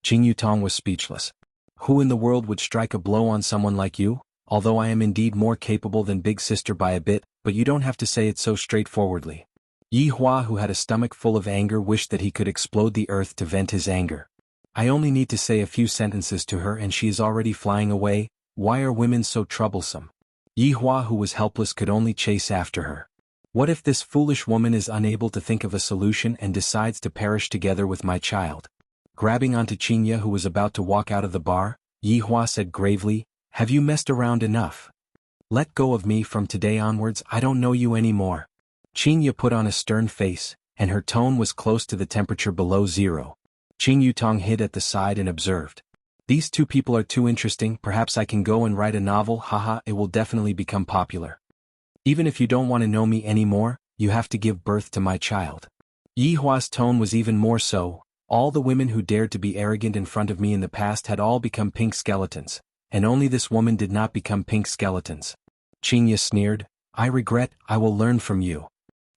Qing Yutong was speechless. Who in the world would strike a blow on someone like you? Although I am indeed more capable than Big Sister by a bit, but you don't have to say it so straightforwardly. Yihua, who had a stomach full of anger, wished that he could explode the earth to vent his anger. I only need to say a few sentences to her and she is already flying away. Why are women so troublesome? Yihua, who was helpless, could only chase after her. What if this foolish woman is unable to think of a solution and decides to perish together with my child? Grabbing onto Xianxia, who was about to walk out of the bar, Yihua said gravely, have you messed around enough? Let go of me, from today onwards I don't know you anymore. Xianxia put on a stern face, and her tone was close to the temperature below zero. Qing Yutong hid at the side and observed. These two people are too interesting, perhaps I can go and write a novel, haha, it will definitely become popular. Even if you don't want to know me anymore, you have to give birth to my child. Yihua's tone was even more so. All the women who dared to be arrogant in front of me in the past had all become pink skeletons, and only this woman did not become pink skeletons. Xianxia sneered. I regret, I will learn from you.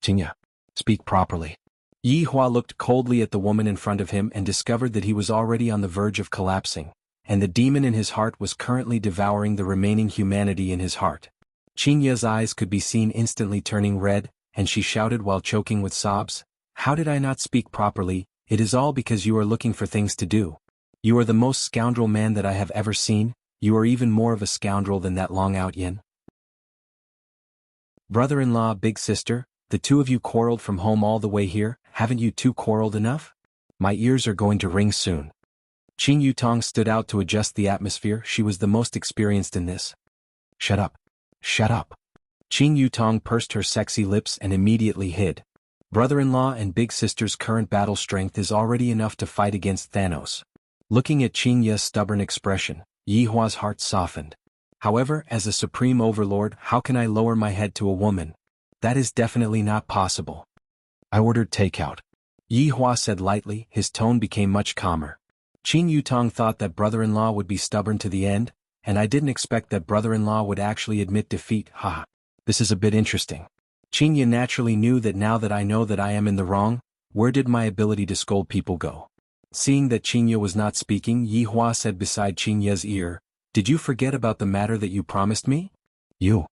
Xianxia, speak properly. Yi Hua looked coldly at the woman in front of him and discovered that he was already on the verge of collapsing, and the demon in his heart was currently devouring the remaining humanity in his heart. Xianxia's eyes could be seen instantly turning red, and she shouted while choking with sobs, How did I not speak properly? It is all because you are looking for things to do. You are the most scoundrel man that I have ever seen, you are even more of a scoundrel than that Long Out Yin. Brother-in-law, big sister, the two of you quarreled from home all the way here, haven't you two quarreled enough? My ears are going to ring soon. Qing Yutong stood out to adjust the atmosphere, she was the most experienced in this. Shut up. Shut up. Qing Yutong pursed her sexy lips and immediately hid. Brother-in-law and big sister's current battle strength is already enough to fight against Thanos. Looking at Qing Ye's stubborn expression, Yi Hua's heart softened. However, as a supreme overlord, how can I lower my head to a woman? That is definitely not possible. I ordered takeout. Yi Hua said lightly, his tone became much calmer. Qing Yutong thought that brother-in-law would be stubborn to the end, and I didn't expect that brother-in-law would actually admit defeat, haha. This is a bit interesting. Qing Yi naturally knew that now that I know that I am in the wrong, where did my ability to scold people go? Seeing that Qing Yi was not speaking, Yi Hua said beside Qing Yi's ear, Did you forget about the matter that you promised me? You.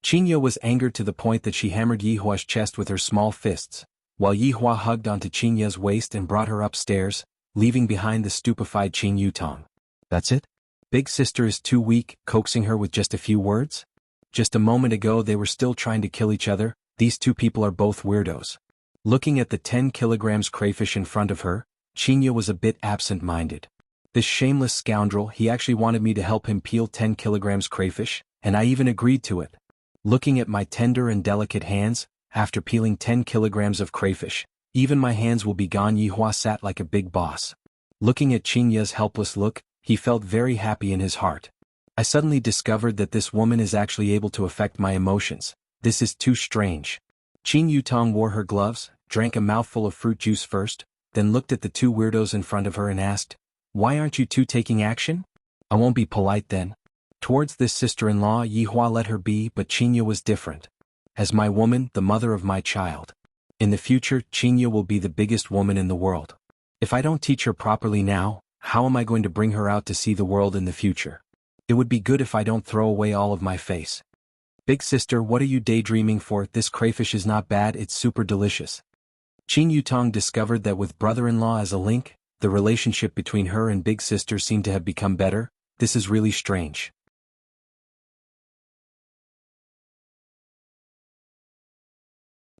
Qing Yi was angered to the point that she hammered Yi Hua's chest with her small fists, while Yi Hua hugged onto Qing Yi's waist and brought her upstairs, leaving behind the stupefied Qing Yutong. That's it? Big sister is too weak, coaxing her with just a few words? Just a moment ago they were still trying to kill each other, these two people are both weirdos. Looking at the 10 kilograms crayfish in front of her, Qing Yi was a bit absent-minded. This shameless scoundrel, he actually wanted me to help him peel 10 kilograms crayfish, and I even agreed to it. Looking at my tender and delicate hands, after peeling 10 kilograms of crayfish, even my hands will be gone. Yi Hua sat like a big boss. Looking at Qing Yi's helpless look, he felt very happy in his heart. I suddenly discovered that this woman is actually able to affect my emotions. This is too strange. Qing Yutong wore her gloves, drank a mouthful of fruit juice first, then looked at the two weirdos in front of her and asked, Why aren't you two taking action? I won't be polite then. Towards this sister-in-law, Yi Hua let her be, but Qing Yi was different. As my woman, the mother of my child. In the future, Qing Yi will be the biggest woman in the world. If I don't teach her properly now, how am I going to bring her out to see the world in the future? It would be good if I don't throw away all of my face. Big sister, what are you daydreaming for? This crayfish is not bad, it's super delicious. Qing Yutong discovered that with brother-in-law as a link, the relationship between her and big sister seemed to have become better. This is really strange.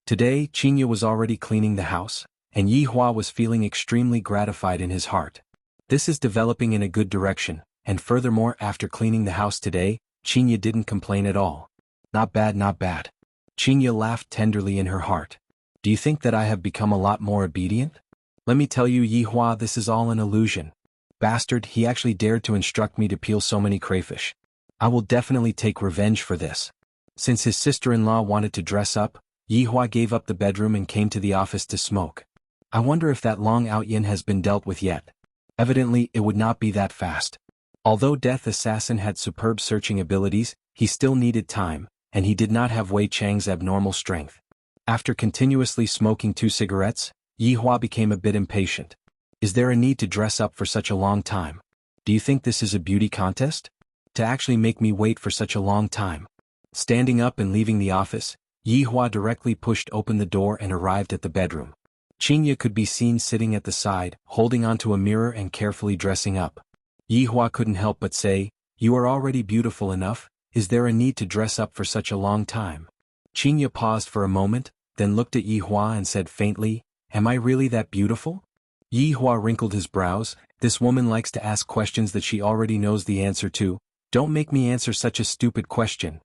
Today, Qing Yi was already cleaning the house, and Yi Hua was feeling extremely gratified in his heart. This is developing in a good direction, and furthermore, after cleaning the house today, Qing Yi didn't complain at all. Not bad, not bad. Qing Yi laughed tenderly in her heart. Do you think that I have become a lot more obedient? Let me tell you, Yi Hua, this is all an illusion. Bastard, he actually dared to instruct me to peel so many crayfish. I will definitely take revenge for this. Since his sister-in-law wanted to dress up, Yi Hua gave up the bedroom and came to the office to smoke. I wonder if that Long Out Yin has been dealt with yet. Evidently, it would not be that fast. Although Death Assassin had superb searching abilities, he still needed time, and he did not have Wei Chang's abnormal strength. After continuously smoking 2 cigarettes, Yi Hua became a bit impatient. Is there a need to dress up for such a long time? Do you think this is a beauty contest? To actually make me wait for such a long time. Standing up and leaving the office, Yi Hua directly pushed open the door and arrived at the bedroom. Qing Yi could be seen sitting at the side, holding onto a mirror and carefully dressing up. Yi Hua couldn't help but say, You are already beautiful enough, is there a need to dress up for such a long time? Qing Yi paused for a moment, then looked at Yi Hua and said faintly, Am I really that beautiful? Yi Hua wrinkled his brows, this woman likes to ask questions that she already knows the answer to. Don't make me answer such a stupid question.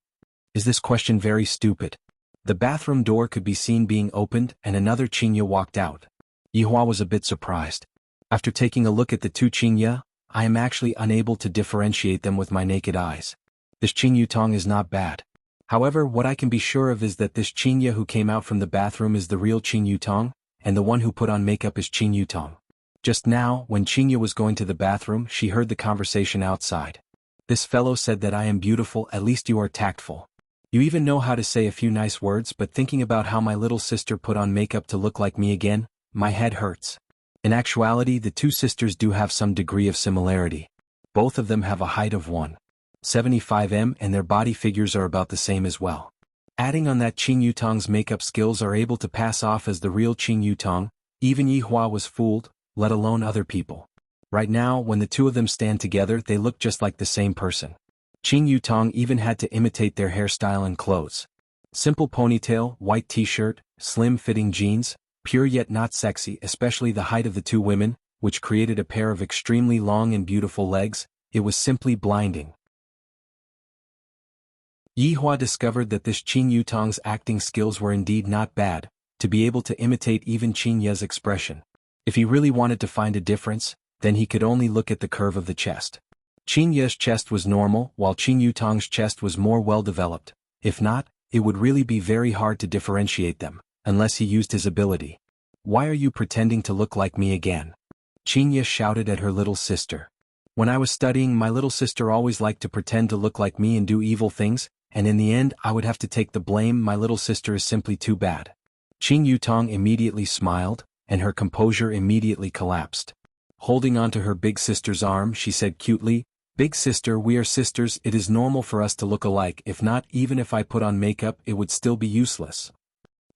Is this question very stupid? The bathroom door could be seen being opened and another Qing Yi walked out. Yi Hua was a bit surprised. After taking a look at the two Qing Yi, I am actually unable to differentiate them with my naked eyes. This Qing Yutong is not bad. However, what I can be sure of is that this Qing Yi who came out from the bathroom is the real Qing Yutong, and the one who put on makeup is Qing Yutong. Just now, when Qing Yi was going to the bathroom, she heard the conversation outside. This fellow said that I am beautiful, at least you are tactful. You even know how to say a few nice words, but thinking about how my little sister put on makeup to look like me again, my head hurts. In actuality, the two sisters do have some degree of similarity. Both of them have a height of 1.75 m and their body figures are about the same as well. Adding on that, Qin Yutong's makeup skills are able to pass off as the real Qin Yutong. Even Yi Hua was fooled, let alone other people. Right now, when the two of them stand together, they look just like the same person. Qin Yutong even had to imitate their hairstyle and clothes. Simple ponytail, white t-shirt, slim-fitting jeans, pure yet not sexy, especially the height of the two women, which created a pair of extremely long and beautiful legs. It was simply blinding. Yi Hua discovered that this Qin Yutong's acting skills were indeed not bad, to be able to imitate even Qin Ye's expression. If he really wanted to find a difference, then he could only look at the curve of the chest. Qin Ye's chest was normal, while Qin Yutong's chest was more well-developed. If not, it would really be very hard to differentiate them, unless he used his ability. "Why are you pretending to look like me again?" Qin Ye shouted at her little sister. "When I was studying, my little sister always liked to pretend to look like me and do evil things, and in the end I would have to take the blame. My little sister is simply too bad." Qin Yutong immediately smiled, and her composure immediately collapsed. Holding onto her big sister's arm, she said cutely, "Big sister, we are sisters. It is normal for us to look alike. If not, even if I put on makeup, it would still be useless.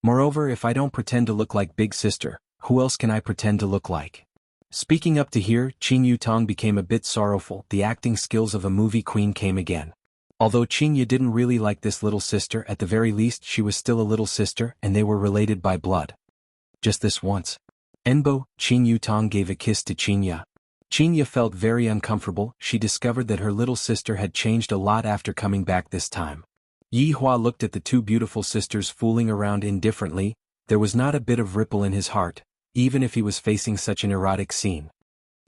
Moreover, if I don't pretend to look like big sister, who else can I pretend to look like?" Speaking up to here, Qin Yutong became a bit sorrowful. The acting skills of a movie queen came again. Although Qin Ye didn't really like this little sister, at the very least she was still a little sister and they were related by blood. Just this once. Enbo, Qin Yutong gave a kiss to Qin Ye. Qin Ye felt very uncomfortable. She discovered that her little sister had changed a lot after coming back this time. Yi Hua looked at the two beautiful sisters fooling around indifferently. There was not a bit of ripple in his heart, even if he was facing such an erotic scene.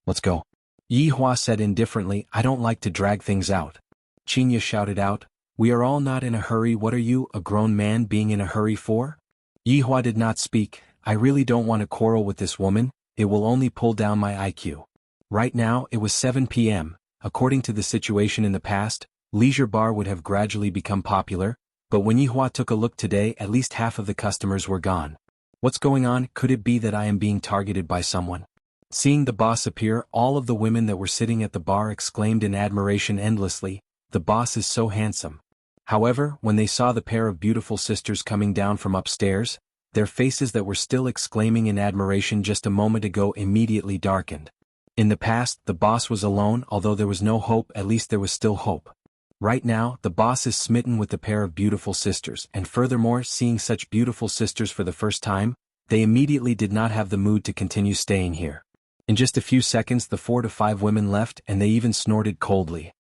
"Let's go," Yi Hua said indifferently. "I don't like to drag things out." Qin Ye shouted out, "We are all not in a hurry. What are you, a grown man, being in a hurry for?" Yi Hua did not speak. "I really don't want to quarrel with this woman. It will only pull down my IQ." Right now, it was 7 p.m. According to the situation in the past, leisure bar would have gradually become popular, but when Yi Hua took a look today, at least half of the customers were gone. "What's going on? Could it be that I am being targeted by someone?" Seeing the boss appear, all of the women that were sitting at the bar exclaimed in admiration endlessly, "The boss is so handsome." However, when they saw the pair of beautiful sisters coming down from upstairs, their faces that were still exclaiming in admiration just a moment ago immediately darkened. In the past, the boss was alone. Although there was no hope, at least there was still hope. Right now, the boss is smitten with the pair of beautiful sisters, and furthermore, seeing such beautiful sisters for the first time, they immediately did not have the mood to continue staying here. In just a few seconds, the 4 to 5 women left, and they even snorted coldly.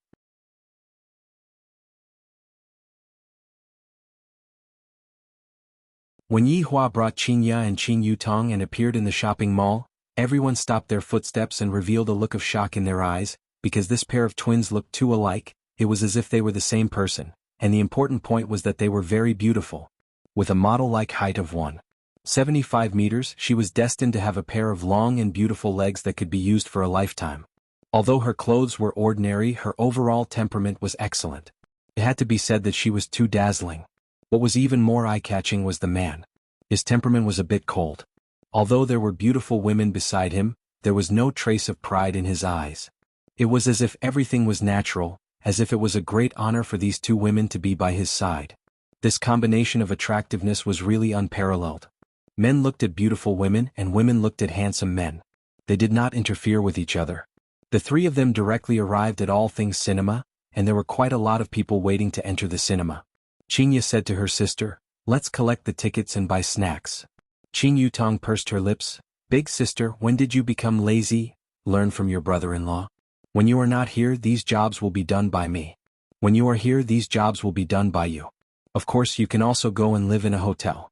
When Yi Hua brought Qin Ye and Qin Yutong and appeared in the shopping mall, everyone stopped their footsteps and revealed a look of shock in their eyes, because this pair of twins looked too alike. It was as if they were the same person, and the important point was that they were very beautiful. With a model-like height of 1.75 meters, she was destined to have a pair of long and beautiful legs that could be used for a lifetime. Although her clothes were ordinary, her overall temperament was excellent. It had to be said that she was too dazzling. What was even more eye-catching was the man. His temperament was a bit cold. Although there were beautiful women beside him, there was no trace of pride in his eyes. It was as if everything was natural, as if it was a great honor for these two women to be by his side. This combination of attractiveness was really unparalleled. Men looked at beautiful women and women looked at handsome men. They did not interfere with each other. The three of them directly arrived at All Things Cinema, and there were quite a lot of people waiting to enter the cinema. Qin Ye said to her sister, "Let's collect the tickets and buy snacks." Qin Yutong pursed her lips. "Big sister, when did you become lazy? Learn from your brother-in-law. When you are not here, these jobs will be done by me. When you are here, these jobs will be done by you. Of course, you can also go and live in a hotel."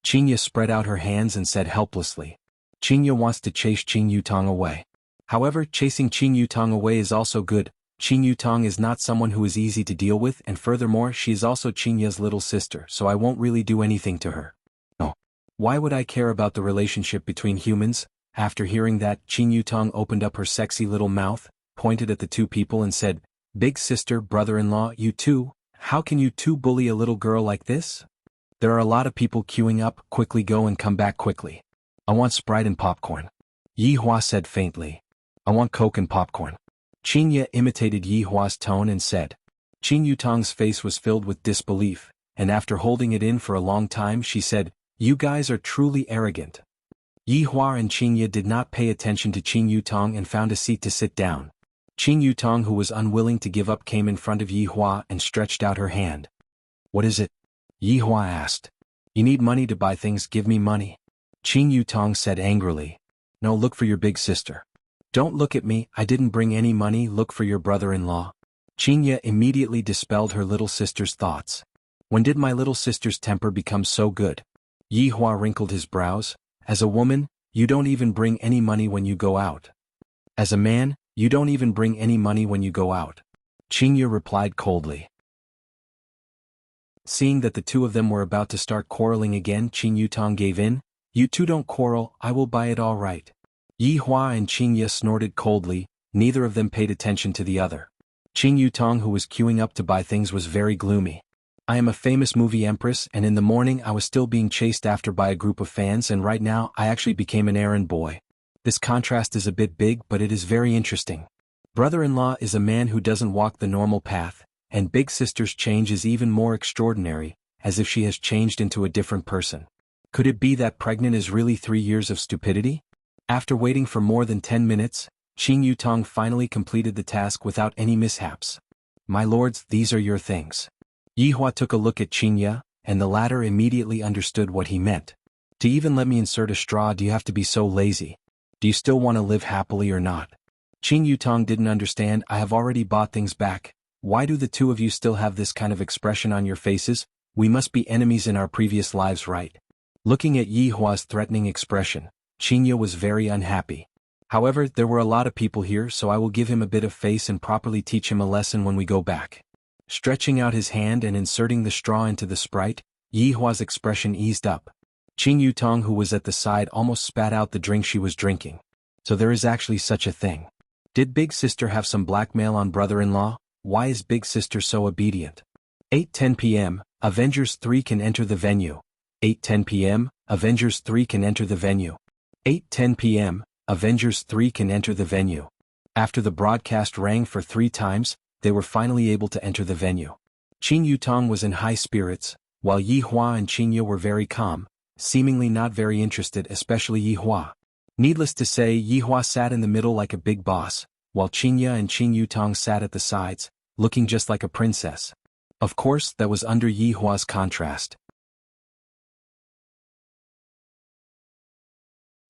Qin Ye spread out her hands and said helplessly. Qin Ye wants to chase Qin Yutong away. However, chasing Qin Yutong away is also good. Qin Yutong is not someone who is easy to deal with, and furthermore, she is also Qin Ye's little sister, so I won't really do anything to her. No. Why would I care about the relationship between humans? After hearing that, Qin Yutong opened up her sexy little mouth, pointed at the two people and said, "Big sister, brother-in-law, you two, how can you two bully a little girl like this? There are a lot of people queuing up, quickly go and come back quickly. I want Sprite and popcorn. Yi Hua said faintly. I want Coke and popcorn. Xianxia imitated Yi Hua's tone and said. Qin Yutong's face was filled with disbelief, and after holding it in for a long time she said, you guys are truly arrogant. Yi Hua and Xianxia did not pay attention to Qin Yutong and found a seat to sit down. Qin Yutong, who was unwilling to give up, came in front of Yi Hua and stretched out her hand. What is it? Yi Hua asked. You need money to buy things, give me money. Qin Yutong said angrily. No, look for your big sister. Don't look at me, I didn't bring any money, look for your brother-in-law. Xianxia immediately dispelled her little sister's thoughts. When did my little sister's temper become so good? Yi Hua wrinkled his brows. As a woman, you don't even bring any money when you go out. As a man, you don't even bring any money when you go out. Xianxia replied coldly. Seeing that the two of them were about to start quarreling again, Qin Yutong gave in. You two don't quarrel, I will buy it all right. Yi Hua and Xianxia snorted coldly, neither of them paid attention to the other. Qin Yutong, who was queuing up to buy things, was very gloomy. I am a famous movie empress, and in the morning I was still being chased after by a group of fans, and right now I actually became an errand boy. This contrast is a bit big, but it is very interesting. Brother-in-law is a man who doesn't walk the normal path, and big sister's change is even more extraordinary, as if she has changed into a different person. Could it be that pregnant is really 3 years of stupidity? After waiting for more than 10 minutes, Qin Yutong finally completed the task without any mishaps. My lords, these are your things. Yi Hua took a look at Xianxia, and the latter immediately understood what he meant. To even let me insert a straw, do you have to be so lazy? Do you still want to live happily or not? Qin Yutong didn't understand. I have already bought things back. Why do the two of you still have this kind of expression on your faces? We must be enemies in our previous lives, right? Looking at Yi Hua's threatening expression, Xianxia was very unhappy. However, there were a lot of people here, so I will give him a bit of face and properly teach him a lesson when we go back. Stretching out his hand and inserting the straw into the Sprite, Yi Hua's expression eased up. Qin Yutong, who was at the side, almost spat out the drink she was drinking. So there is actually such a thing. Did big sister have some blackmail on brother-in-law? Why is big sister so obedient? 8:10 p.m., Avengers 3 can enter the venue. 8:10 p.m., Avengers 3 can enter the venue. 8:10 p.m., Avengers 3 can enter the venue. After the broadcast rang for 3 times, they were finally able to enter the venue. Qin Yutong was in high spirits, while Yi Hua and Xianxia were very calm, seemingly not very interested, especially Yi Hua. Needless to say, Yi Hua sat in the middle like a big boss, while Xianxia and Qin Yutong sat at the sides, looking just like a princess. Of course, that was under Yi Hua's contrast.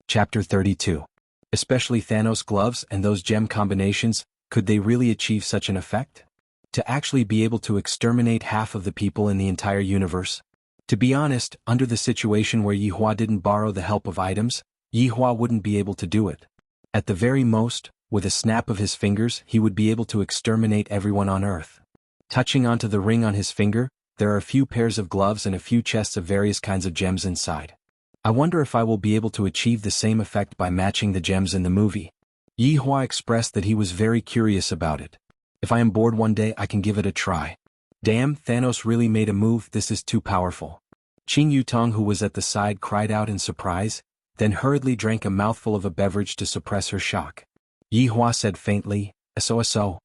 Chapter 32. Especially Thanos' gloves and those gem combinations, could they really achieve such an effect? To actually be able to exterminate half of the people in the entire universe? To be honest, under the situation where Yi Hua didn't borrow the help of items, Yi Hua wouldn't be able to do it. At the very most, with a snap of his fingers, he would be able to exterminate everyone on Earth. Touching onto the ring on his finger, there are a few pairs of gloves and a few chests of various kinds of gems inside. I wonder if I will be able to achieve the same effect by matching the gems in the movie. Yi Hua expressed that he was very curious about it. If I am bored one day, I can give it a try. Damn, Thanos really made a move, this is too powerful. Qin Yutong, who was at the side, cried out in surprise, then hurriedly drank a mouthful of a beverage to suppress her shock. Yi Hua said faintly, So.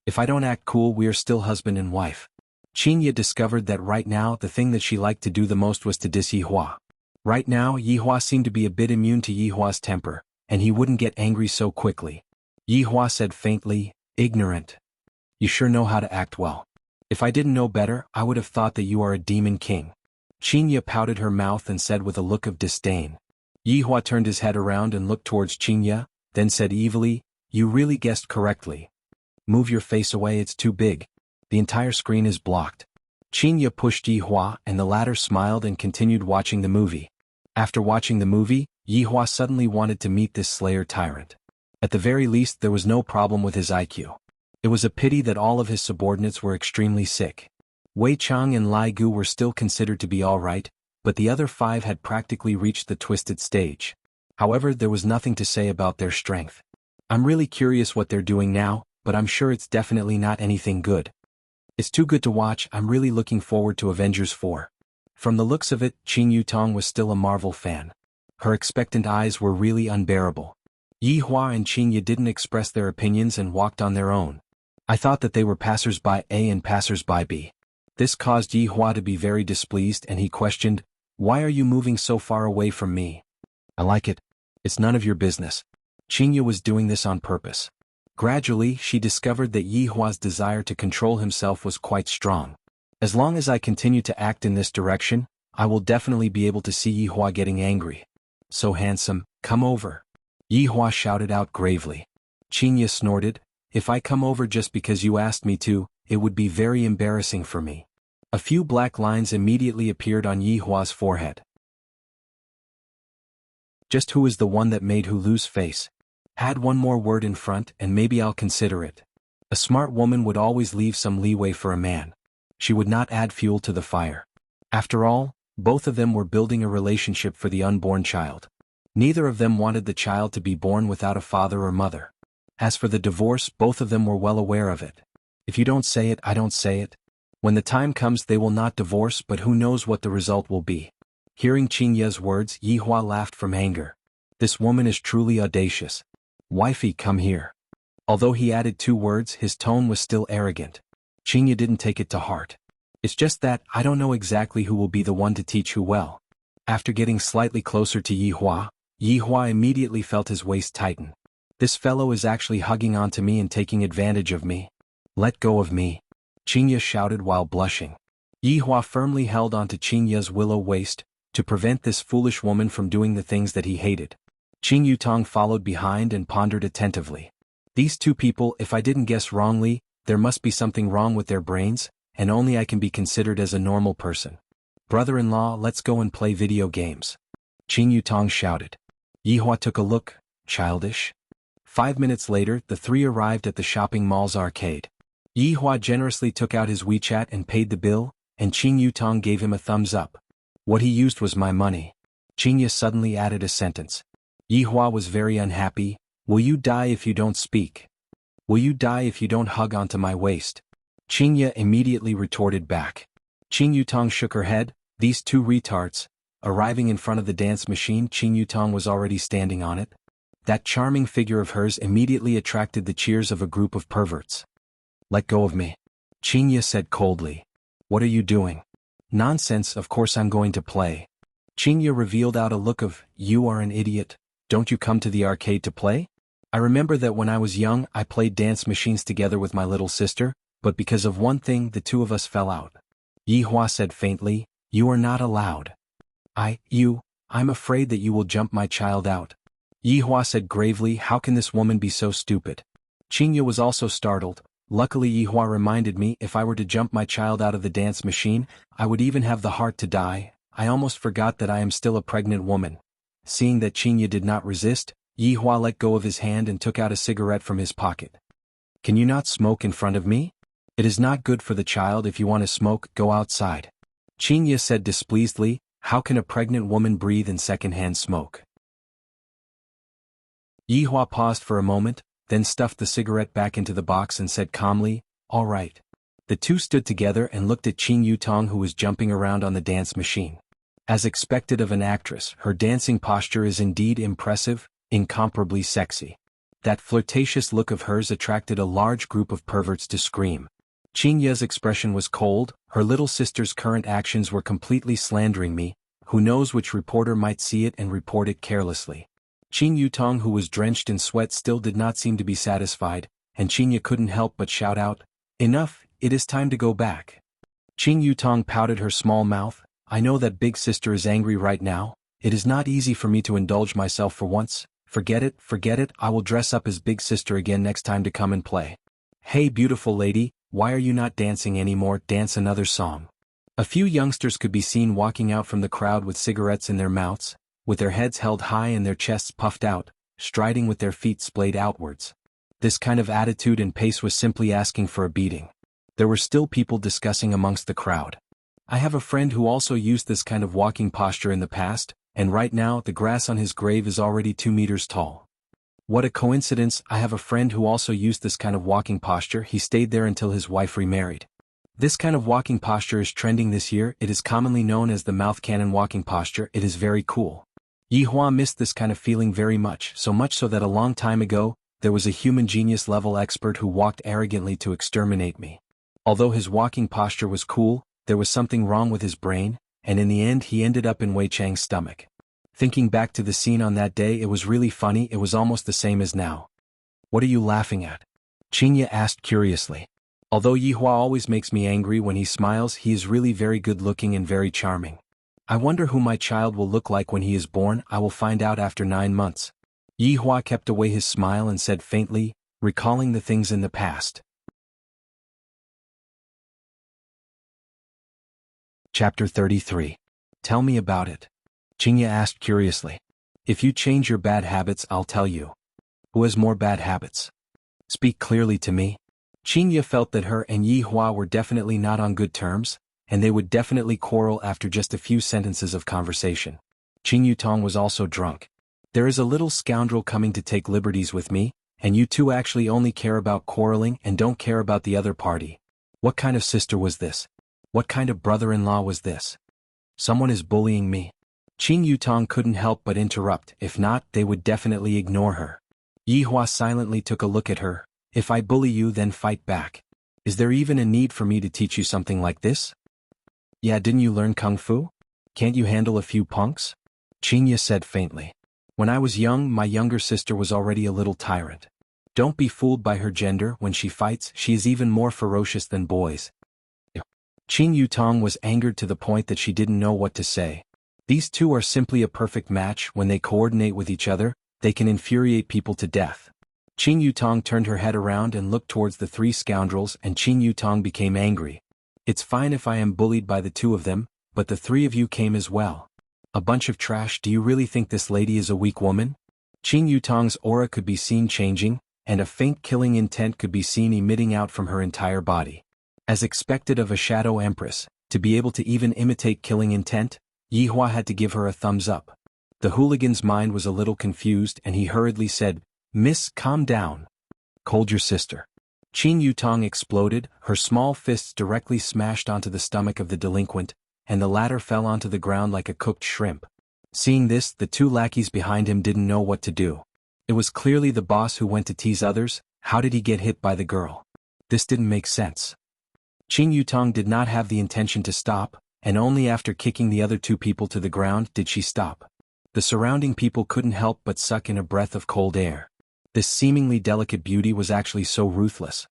If I don't act cool, we are still husband and wife. Xianxia discovered that right now the thing that she liked to do the most was to diss Yi Hua. Right now Yi Hua seemed to be a bit immune to Yi Hua's temper, and he wouldn't get angry so quickly. Yi Hua said faintly, ignorant. You sure know how to act well. If I didn't know better, I would have thought that you are a demon king. Xianxia pouted her mouth and said with a look of disdain. Yi Hua turned his head around and looked towards Xianxia, then said evilly, you really guessed correctly. Move your face away, it's too big. The entire screen is blocked. Xianxia pushed Yi Hua and the latter smiled and continued watching the movie. After watching the movie, Yi Hua suddenly wanted to meet this Slayer tyrant. At the very least, there was no problem with his IQ. It was a pity that all of his subordinates were extremely sick. Wei Chang and Lai Gu were still considered to be alright, but the other 5 had practically reached the twisted stage. However, there was nothing to say about their strength. I'm really curious what they're doing now, but I'm sure it's definitely not anything good. It's too good to watch. I'm really looking forward to Avengers 4. From the looks of it, Qing Yutong was still a Marvel fan. Her expectant eyes were really unbearable. Yi Hua and Qing Ye didn't express their opinions and walked on their own. I thought that they were passers-by A and passers-by B. This caused Yi Hua to be very displeased and he questioned, "Why are you moving so far away from me?" "I like it. It's none of your business." Qing Ye was doing this on purpose. Gradually, she discovered that Yi Hua's desire to control himself was quite strong. As long as I continue to act in this direction, I will definitely be able to see Yi Hua getting angry. "So handsome, come over," Yi Hua shouted out gravely. Qing Ye snorted, "If I come over just because you asked me to, it would be very embarrassing for me." A few black lines immediately appeared on Yi Hua's forehead. Just who is the one that made who lose face? Add one more word in front and maybe I'll consider it. A smart woman would always leave some leeway for a man. She would not add fuel to the fire. After all, both of them were building a relationship for the unborn child. Neither of them wanted the child to be born without a father or mother. As for the divorce, both of them were well aware of it. If you don't say it, I don't say it. When the time comes they will not divorce, but who knows what the result will be. Hearing Qing Ye's words, Yi Hua laughed from anger. This woman is truly audacious. "Wifey, come here." Although he added 2 words, his tone was still arrogant. Qing Ye didn't take it to heart. "It's just that I don't know exactly who will be the one to teach who well." After getting slightly closer to Yi Hua immediately felt his waist tighten. "This fellow is actually hugging onto me and taking advantage of me. Let go of me," Qing Ye shouted while blushing. Yi Hua firmly held onto Qing Ye's willow waist, to prevent this foolish woman from doing the things that he hated. Qing Yutong followed behind and pondered attentively. These 2 people, if I didn't guess wrongly, there must be something wrong with their brains, and only I can be considered as a normal person. "Brother-in-law, let's go and play video games," Qing Yutong shouted. Yi Hua took a look, childish. 5 minutes later, the 3 arrived at the shopping mall's arcade. Yi Hua generously took out his WeChat and paid the bill, and Qing Yutong gave him a thumbs up. "What he used was my money." Qing Ye suddenly added a sentence. Yi Hua was very unhappy. "Will you die if you don't speak? Will you die if you don't hug onto my waist?" Qing Ye immediately retorted back. Qing Yutong shook her head. These 2 retards. Arriving in front of the dance machine, Qing Yutong was already standing on it. That charming figure of hers immediately attracted the cheers of a group of perverts. "Let go of me," Qing Ye said coldly. "What are you doing?" "Nonsense, of course I'm going to play." Qing Ye revealed out a look of, "You are an idiot. Don't you come to the arcade to play? I remember that when I was young I played dance machines together with my little sister, but because of one thing the 2 of us fell out." Yi Hua said faintly, "You are not allowed." I'm afraid that you will jump my child out." Yi Hua said gravely, "How can this woman be so stupid?" Qing Ye was also startled. Luckily Yi Hua reminded me, if I were to jump my child out of the dance machine, I would even have the heart to die. I almost forgot that I am still a pregnant woman. Seeing that Qing Ye did not resist, Yi Hua let go of his hand and took out a cigarette from his pocket. "Can you not smoke in front of me? It is not good for the child. If you want to smoke, go outside." Qing Ye said displeasedly, "How can a pregnant woman breathe in secondhand smoke?" Yi Hua paused for a moment, then stuffed the cigarette back into the box and said calmly, "All right." The 2 stood together and looked at Qing Yutong, who was jumping around on the dance machine. As expected of an actress, her dancing posture is indeed impressive, incomparably sexy. That flirtatious look of hers attracted a large group of perverts to scream. Qing Ye's expression was cold. Her little sister's current actions were completely slandering me. Who knows which reporter might see it and report it carelessly. Qing Yutong, who was drenched in sweat, still did not seem to be satisfied, and Qing Ye couldn't help but shout out, "Enough, it is time to go back." Qing Yutong pouted her small mouth. "I know that big sister is angry right now. It is not easy for me to indulge myself for once. Forget it, I will dress up as big sister again next time to come and play." "Hey beautiful lady, why are you not dancing anymore? Dance another song." A few youngsters could be seen walking out from the crowd with cigarettes in their mouths, with their heads held high and their chests puffed out, striding with their feet splayed outwards. This kind of attitude and pace was simply asking for a beating. There were still people discussing amongst the crowd. "I have a friend who also used this kind of walking posture in the past, and right now the grass on his grave is already 2 meters tall." "What a coincidence, I have a friend who also used this kind of walking posture. He stayed there until his wife remarried." This kind of walking posture is trending this year. It is commonly known as the mouth cannon walking posture. It is very cool. Yihua missed this kind of feeling very much so that a long time ago, there was a human genius level expert who walked arrogantly to exterminate me. Although his walking posture was cool, there was something wrong with his brain, and in the end he ended up in Wei Chang's stomach. Thinking back to the scene on that day, it was really funny. It was almost the same as now. What are you laughing at? Xianxia asked curiously. Although Yihua always makes me angry when he smiles, he is really very good looking and very charming. I wonder who my child will look like when he is born. I will find out after 9 months. Yihua kept away his smile and said faintly, recalling the things in the past. Chapter 33. Tell me about it. Xianxia asked curiously. If you change your bad habits, I'll tell you. Who has more bad habits? Speak clearly to me. Xianxia felt that her and Yihua were definitely not on good terms, and they would definitely quarrel after just a few sentences of conversation. Qing Yutong was also drunk. There is a little scoundrel coming to take liberties with me, and you two actually only care about quarreling and don't care about the other party. What kind of sister was this? What kind of brother-in-law was this? Someone is bullying me. Qing Yutong couldn't help but interrupt. If not, they would definitely ignore her. Yihua silently took a look at her. If I bully you, then fight back. Is there even a need for me to teach you something like this? Yeah, didn't you learn kung fu? Can't you handle a few punks? Xianxia said faintly. When I was young, my younger sister was already a little tyrant. Don't be fooled by her gender. When she fights, she is even more ferocious than boys. Qing Yutong was angered to the point that she didn't know what to say. These two are simply a perfect match. When they coordinate with each other, they can infuriate people to death. Qing Yutong turned her head around and looked towards the 3 scoundrels, and Qing Yutong became angry. It's fine if I am bullied by the 2 of them, but the 3 of you came as well. A bunch of trash. Do you really think this lady is a weak woman? Qing Yutong's aura could be seen changing, and a faint killing intent could be seen emitting out from her entire body. As expected of a shadow empress, to be able to even imitate killing intent, Yihua had to give her a thumbs up. The hooligan's mind was a little confused and he hurriedly said, Miss, calm down. Hold your sister. Qing Yutong exploded, her small fists directly smashed onto the stomach of the delinquent, and the latter fell onto the ground like a cooked shrimp. Seeing this, the 2 lackeys behind him didn't know what to do. It was clearly the boss who went to tease others. How did he get hit by the girl? This didn't make sense. Qing Yutong did not have the intention to stop, and only after kicking the other 2 people to the ground did she stop. The surrounding people couldn't help but suck in a breath of cold air. This seemingly delicate beauty was actually so ruthless.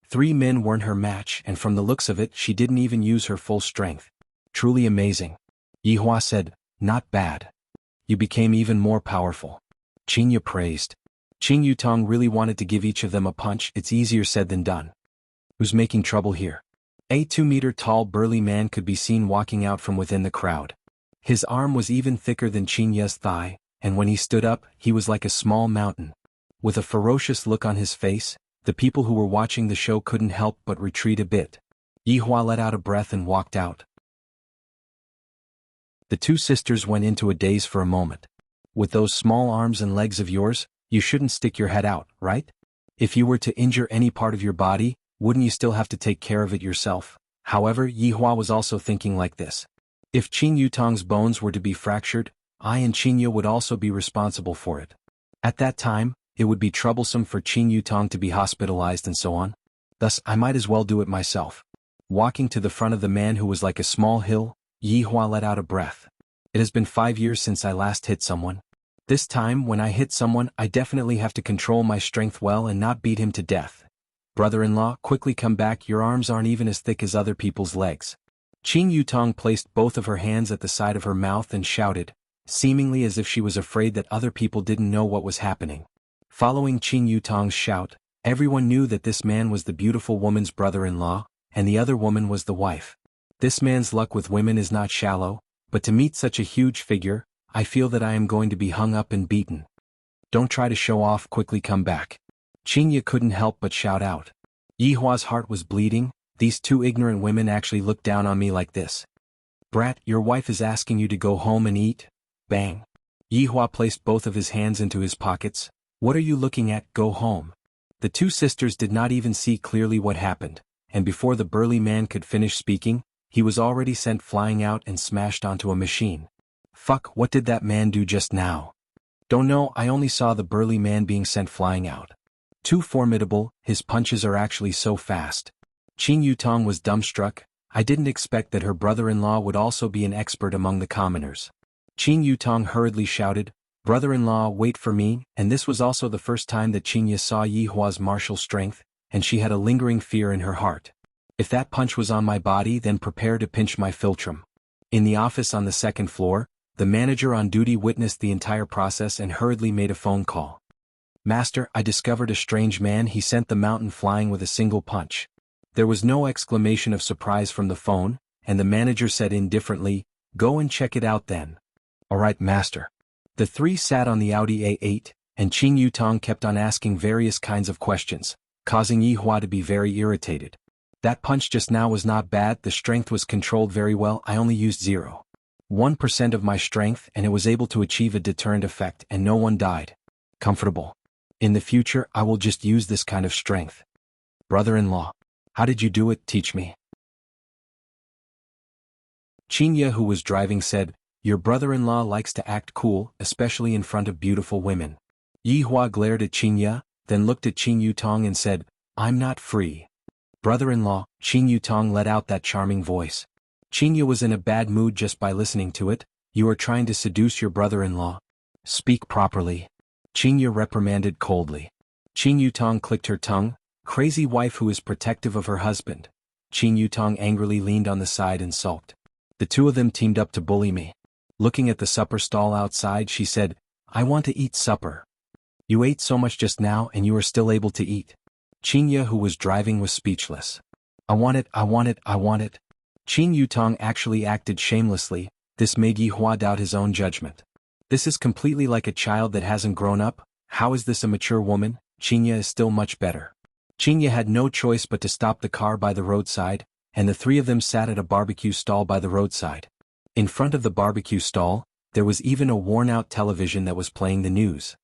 3 men weren't her match, and from the looks of it, she didn't even use her full strength. Truly amazing. Yihua said, not bad. You became even more powerful. Xianxia praised. Qing Yutong really wanted to give each of them a punch. It's easier said than done. Who's making trouble here? A 2-meter-tall burly man could be seen walking out from within the crowd. His arm was even thicker than Xianxia's thigh, and when he stood up, he was like a small mountain. With a ferocious look on his face, the people who were watching the show couldn't help but retreat a bit. Yihua let out a breath and walked out. The 2 sisters went into a daze for a moment. With those small arms and legs of yours, you shouldn't stick your head out, right? If you were to injure any part of your body, wouldn't you still have to take care of it yourself? However, Yihua was also thinking like this. If Qing Yutong's bones were to be fractured, I and Xianxia would also be responsible for it. At that time, it would be troublesome for Qing Yutong to be hospitalized and so on. Thus, I might as well do it myself. Walking to the front of the man who was like a small hill, Yihua let out a breath. It has been 5 years since I last hit someone. This time, when I hit someone, I definitely have to control my strength well and not beat him to death. Brother-in-law, quickly come back. Your arms aren't even as thick as other people's legs. Qing Yutong placed both of her hands at the side of her mouth and shouted, seemingly as if she was afraid that other people didn't know what was happening. Following Qing Yutong's shout, everyone knew that this man was the beautiful woman's brother-in-law, and the other woman was the wife. This man's luck with women is not shallow, but to meet such a huge figure, I feel that I am going to be hung up and beaten. Don't try to show off, quickly come back. Xianxia couldn't help but shout out. Yihua's heart was bleeding. These 2 ignorant women actually looked down on me like this. Brat, your wife is asking you to go home and eat. Bang. Yihua placed both of his hands into his pockets. What are you looking at? Go home. The 2 sisters did not even see clearly what happened. and before the burly man could finish speaking, he was already sent flying out and smashed onto a machine. Fuck, what did that man do just now? Don't know, I only saw the burly man being sent flying out. Too formidable, his punches are actually so fast. Xianxia was dumbstruck. I didn't expect that her brother-in-law would also be an expert among the commoners. Xianxia hurriedly shouted, "Brother-in-law, wait for me," and this was also the first time that Xianxia saw Yihua's martial strength, and she had a lingering fear in her heart. If that punch was on my body, then prepare to pinch my philtrum. In the office on the second floor, the manager on duty witnessed the entire process and hurriedly made a phone call. "Master, I discovered a strange man. He sent the mountain flying with a single punch." There was no exclamation of surprise from the phone, and the manager said indifferently, "Go and check it out then." "All right, master." The three sat on the Audi A8, and Xianxia kept on asking various kinds of questions, causing Yihua to be very irritated. "That punch just now was not bad, the strength was controlled very well, I only used 0.1% of my strength and it was able to achieve a deterrent effect and no one died. Comfortable. In the future I will just use this kind of strength." "Brother-in-law, how did you do it? Teach me." Xianxia, who was driving, said, "Your brother-in-law likes to act cool, especially in front of beautiful women." Yihua glared at Xianxia, then looked at Xianxia and said, "I'm not free." "Brother-in-law," Xianxia let out that charming voice. Xianxia was in a bad mood just by listening to it. "You are trying to seduce your brother-in-law. Speak properly." Xianxia reprimanded coldly. Xianxia clicked her tongue. Crazy wife who is protective of her husband. Xianxia angrily leaned on the side and sulked. "The two of them teamed up to bully me." Looking at the supper stall outside, she said, "I want to eat supper." "You ate so much just now and you are still able to eat." Xianxia, who was driving, was speechless. "I want it, I want it, I want it." Xianxia actually acted shamelessly. This made Yihua doubt his own judgment. "This is completely like a child that hasn't grown up. How is this a mature woman? Xianxia is still much better." Xianxia had no choice but to stop the car by the roadside, and the three of them sat at a barbecue stall by the roadside. In front of the barbecue stall, there was even a worn-out television that was playing the news.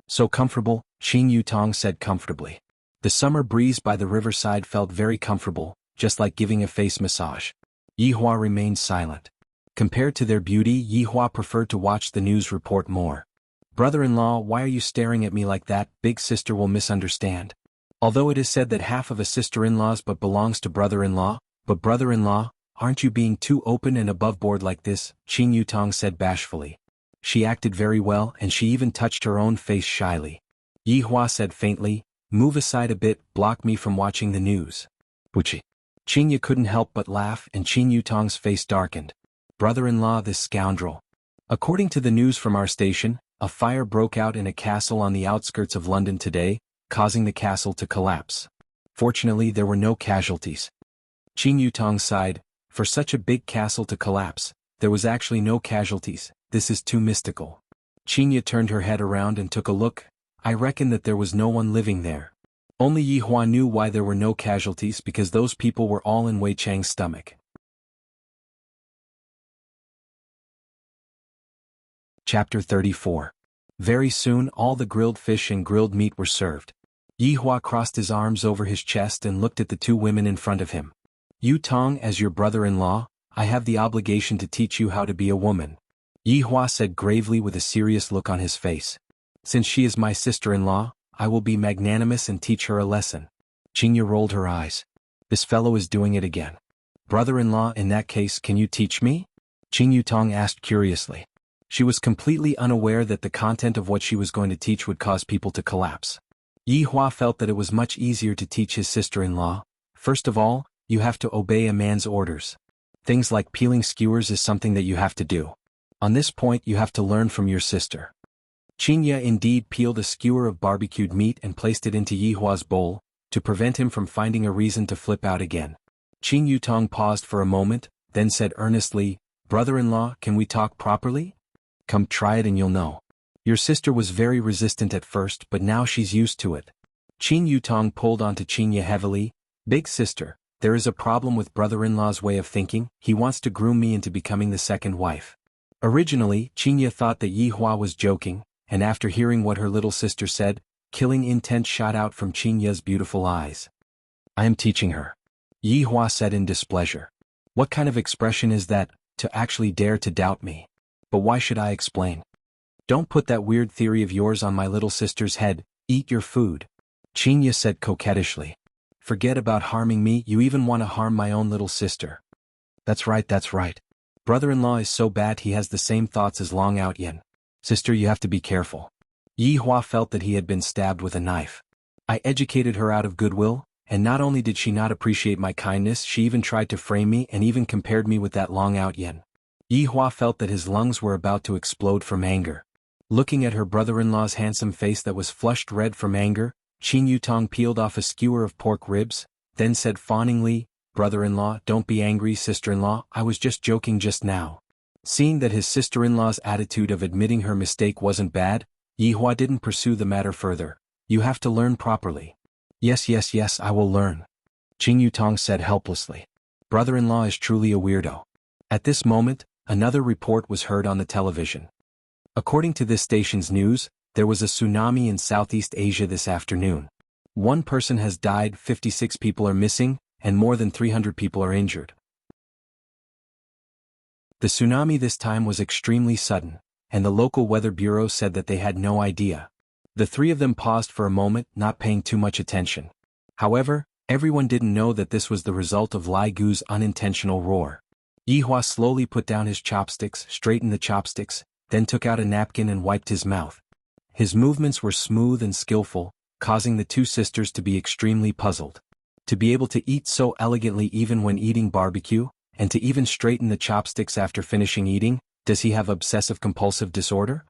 "So comfortable," Xianxia said comfortably. The summer breeze by the riverside felt very comfortable, just like giving a face massage. Yihua remained silent. Compared to their beauty, Yihua preferred to watch the news report more. "Brother-in-law, why are you staring at me like that? Big sister will misunderstand." Although it is said that half of a sister-in-law's but belongs to brother-in-law, but brother-in-law, aren't you being too open and above-board like this? Xianxia said bashfully. She acted very well and she even touched her own face shyly. Yihua said faintly, "Move aside a bit, block me from watching the news." "Wuxia." Xianxia couldn't help but laugh and Xianxia's face darkened. "Brother-in-law, this scoundrel." According to the news from our station, a fire broke out in a castle on the outskirts of London today, causing the castle to collapse. Fortunately, there were no casualties. Xianxia sighed. For such a big castle to collapse, there was actually no casualties. This is too mystical. Xianxia turned her head around and took a look. I reckon that there was no one living there. Only Yihua knew why there were no casualties, because those people were all in Wei Chang's stomach. Chapter 34. Very soon all the grilled fish and grilled meat were served. Yihua crossed his arms over his chest and looked at the two women in front of him. "Yu Tong, as your brother-in-law, I have the obligation to teach you how to be a woman," Yihua said gravely with a serious look on his face. "Since she is my sister-in-law, I will be magnanimous and teach her a lesson." Xianxia rolled her eyes. "This fellow is doing it again." "Brother-in-law, in that case, can you teach me?" Xianxia asked curiously. She was completely unaware that the content of what she was going to teach would cause people to collapse. Yihua felt that it was much easier to teach his sister-in-law. First of all, you have to obey a man's orders. Things like peeling skewers is something that you have to do. On this point you have to learn from your sister. Xianxia indeed peeled a skewer of barbecued meat and placed it into Yihua's bowl, to prevent him from finding a reason to flip out again. Xianxia paused for a moment, then said earnestly, "Brother-in-law, can we talk properly? Come try it and you'll know. Your sister was very resistant at first, but now she's used to it." Xianxia pulled onto Xianxia heavily. "Big sister, there is a problem with brother-in-law's way of thinking. He wants to groom me into becoming the second wife." Originally, Xianxia thought that Yihua was joking, and after hearing what her little sister said, killing intent shot out from Xianxia's beautiful eyes. "I am teaching her." Yi Hua said in displeasure. What kind of expression is that, to actually dare to doubt me? But why should I explain? Don't put that weird theory of yours on my little sister's head, eat your food. Xianxia said coquettishly. Forget about harming me, you even want to harm my own little sister. That's right, that's right. Brother-in-law is so bad he has the same thoughts as Long Out Yin. Sister, you have to be careful. Yi Hua felt that he had been stabbed with a knife. I educated her out of goodwill, and not only did she not appreciate my kindness, she even tried to frame me and even compared me with that Long Out Yin. Yi Hua felt that his lungs were about to explode from anger. Looking at her brother-in-law's handsome face that was flushed red from anger, Qin Yutong peeled off a skewer of pork ribs, then said fawningly, Brother-in-law, don't be angry, sister-in-law, I was just joking just now. Seeing that his sister-in-law's attitude of admitting her mistake wasn't bad, Yi Hua didn't pursue the matter further. You have to learn properly. Yes, I will learn. Qin Yutong said helplessly. Brother-in-law is truly a weirdo. At this moment, another report was heard on the television. According to this station's news, there was a tsunami in Southeast Asia this afternoon. One person has died, 56 people are missing, and more than 300 people are injured. The tsunami this time was extremely sudden, and the local weather bureau said that they had no idea. The three of them paused for a moment, not paying too much attention. However, everyone didn't know that this was the result of Lai Gu's unintentional roar. Yi Hua slowly put down his chopsticks, straightened the chopsticks, then took out a napkin and wiped his mouth. His movements were smooth and skillful, causing the two sisters to be extremely puzzled. To be able to eat so elegantly even when eating barbecue, and to even straighten the chopsticks after finishing eating, does he have obsessive-compulsive disorder?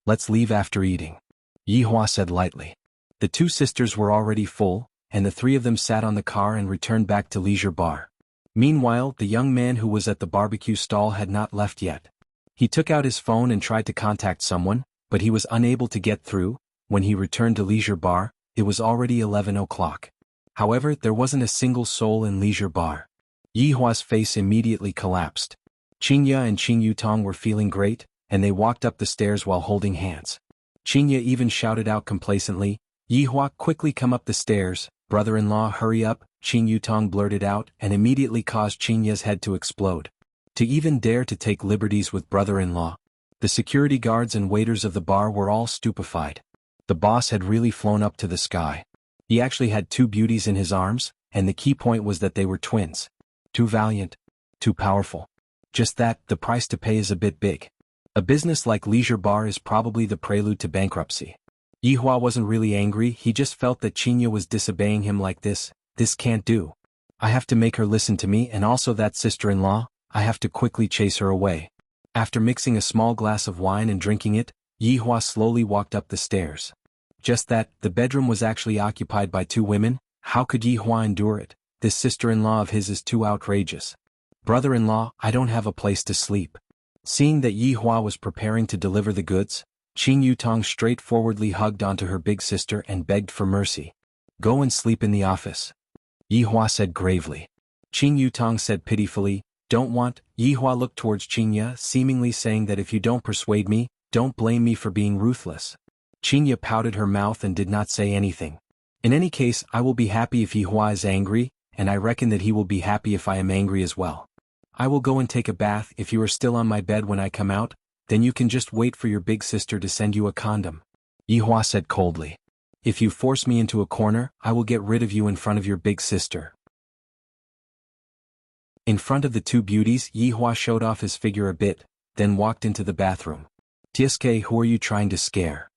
Let's leave after eating. Yi Hua said lightly. The two sisters were already full, and the three of them sat on the car and returned back to Leisure Bar. Meanwhile, the young man who was at the barbecue stall had not left yet. He took out his phone and tried to contact someone, but he was unable to get through. When he returned to Leisure Bar, it was already 11 o'clock. However, there wasn't a single soul in Leisure Bar. Yi Hua's face immediately collapsed. Xianxia and Qin Yutong were feeling great, and they walked up the stairs while holding hands. Xianxia even shouted out complacently, Yi Hua, quickly come up the stairs, brother-in-law, hurry up, Qin Yutong blurted out and immediately caused Xianxia's head to explode. To even dare to take liberties with brother-in-law. The security guards and waiters of the bar were all stupefied. The boss had really flown up to the sky. He actually had two beauties in his arms, and the key point was that they were twins. Too valiant. Too powerful. Just that, the price to pay is a bit big. A business like Leisure Bar is probably the prelude to bankruptcy. Yi Hua wasn't really angry, he just felt that Xianxia was disobeying him like this. This can't do. I have to make her listen to me, and also that sister-in-law, I have to quickly chase her away. After mixing a small glass of wine and drinking it, Yi Hua slowly walked up the stairs. Just that, the bedroom was actually occupied by two women. How could Yi Hua endure it? This sister-in-law of his is too outrageous. Brother-in-law, I don't have a place to sleep. Seeing that Yi Hua was preparing to deliver the goods, Qin Yutong straightforwardly hugged onto her big sister and begged for mercy. Go and sleep in the office. Yi Hua said gravely. Qin Yutong said pitifully, don't want. Yi Hua looked towards Xianxia, seemingly saying that if you don't persuade me, don't blame me for being ruthless. Xianxia pouted her mouth and did not say anything. In any case, I will be happy if Yi Hua is angry, and I reckon that he will be happy if I am angry as well. I will go and take a bath. If you are still on my bed when I come out, then you can just wait for your big sister to send you a condom. Yi Hua said coldly. If you force me into a corner, I will get rid of you in front of your big sister. In front of the two beauties, Yi Hua showed off his figure a bit, then walked into the bathroom. Tsk, who are you trying to scare?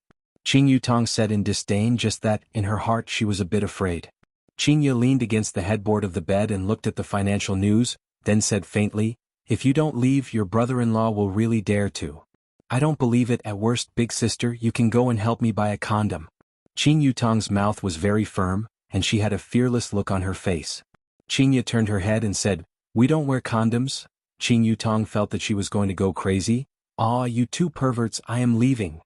Qin Yutong said in disdain, just that, in her heart she was a bit afraid. Xianxia leaned against the headboard of the bed and looked at the financial news, then said faintly, if you don't leave, your brother-in-law will really dare to. I don't believe it. At worst, big sister, you can go and help me buy a condom. Qin Yutong's mouth was very firm, and she had a fearless look on her face. Xianxia turned her head and said, we don't wear condoms? Qin Yutong felt that she was going to go crazy. Ah, you two perverts, I am leaving.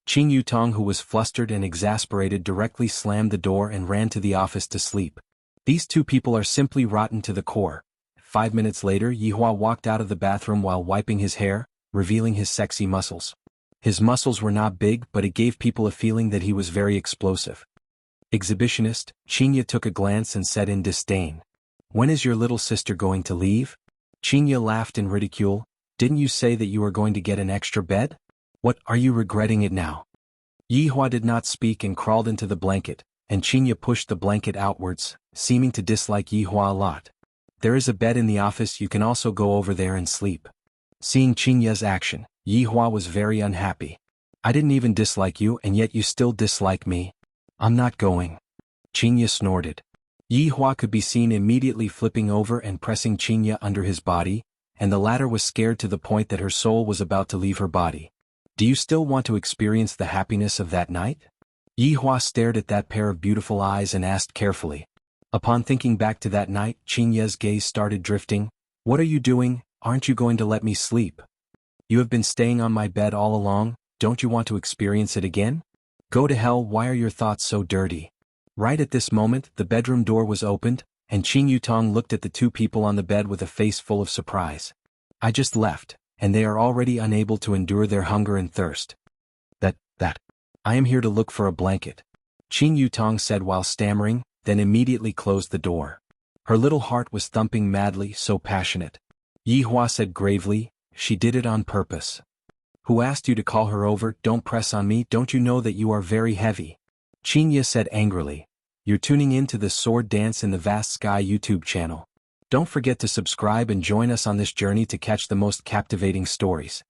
Qin Yutong, who was flustered and exasperated, directly slammed the door and ran to the office to sleep. These two people are simply rotten to the core. 5 minutes later, Yi Hua walked out of the bathroom while wiping his hair, revealing his sexy muscles. His muscles were not big, but it gave people a feeling that he was very explosive. Exhibitionist, Xianxia took a glance and said in disdain. When is your little sister going to leave? Xianxia laughed in ridicule. Didn't you say that you were going to get an extra bed? What, are you regretting it now? Yihua did not speak and crawled into the blanket, and Xianxia pushed the blanket outwards, seeming to dislike Yihua a lot. There is a bed in the office, you can also go over there and sleep. Seeing Xianxia's action, Yihua was very unhappy. I didn't even dislike you and yet you still dislike me. I'm not going. Xianxia snorted. Yihua could be seen immediately flipping over and pressing Xianxia under his body, and the latter was scared to the point that her soul was about to leave her body. Do you still want to experience the happiness of that night? Yihua stared at that pair of beautiful eyes and asked carefully. Upon thinking back to that night, Xianxia's gaze started drifting. What are you doing? Aren't you going to let me sleep? You have been staying on my bed all along, don't you want to experience it again? Go to hell, why are your thoughts so dirty? Right at this moment, the bedroom door was opened, and Qing Yutong looked at the two people on the bed with a face full of surprise. I just left, and they are already unable to endure their hunger and thirst. I am here to look for a blanket. Qing Yutong said while stammering, then immediately closed the door. Her little heart was thumping madly, so passionate. Yihua said gravely, she did it on purpose. Who asked you to call her over? Don't press on me, don't you know that you are very heavy? Xianxia said angrily. You're tuning in to the Sword Dance in the Vast Sky YouTube channel. Don't forget to subscribe and join us on this journey to catch the most captivating stories.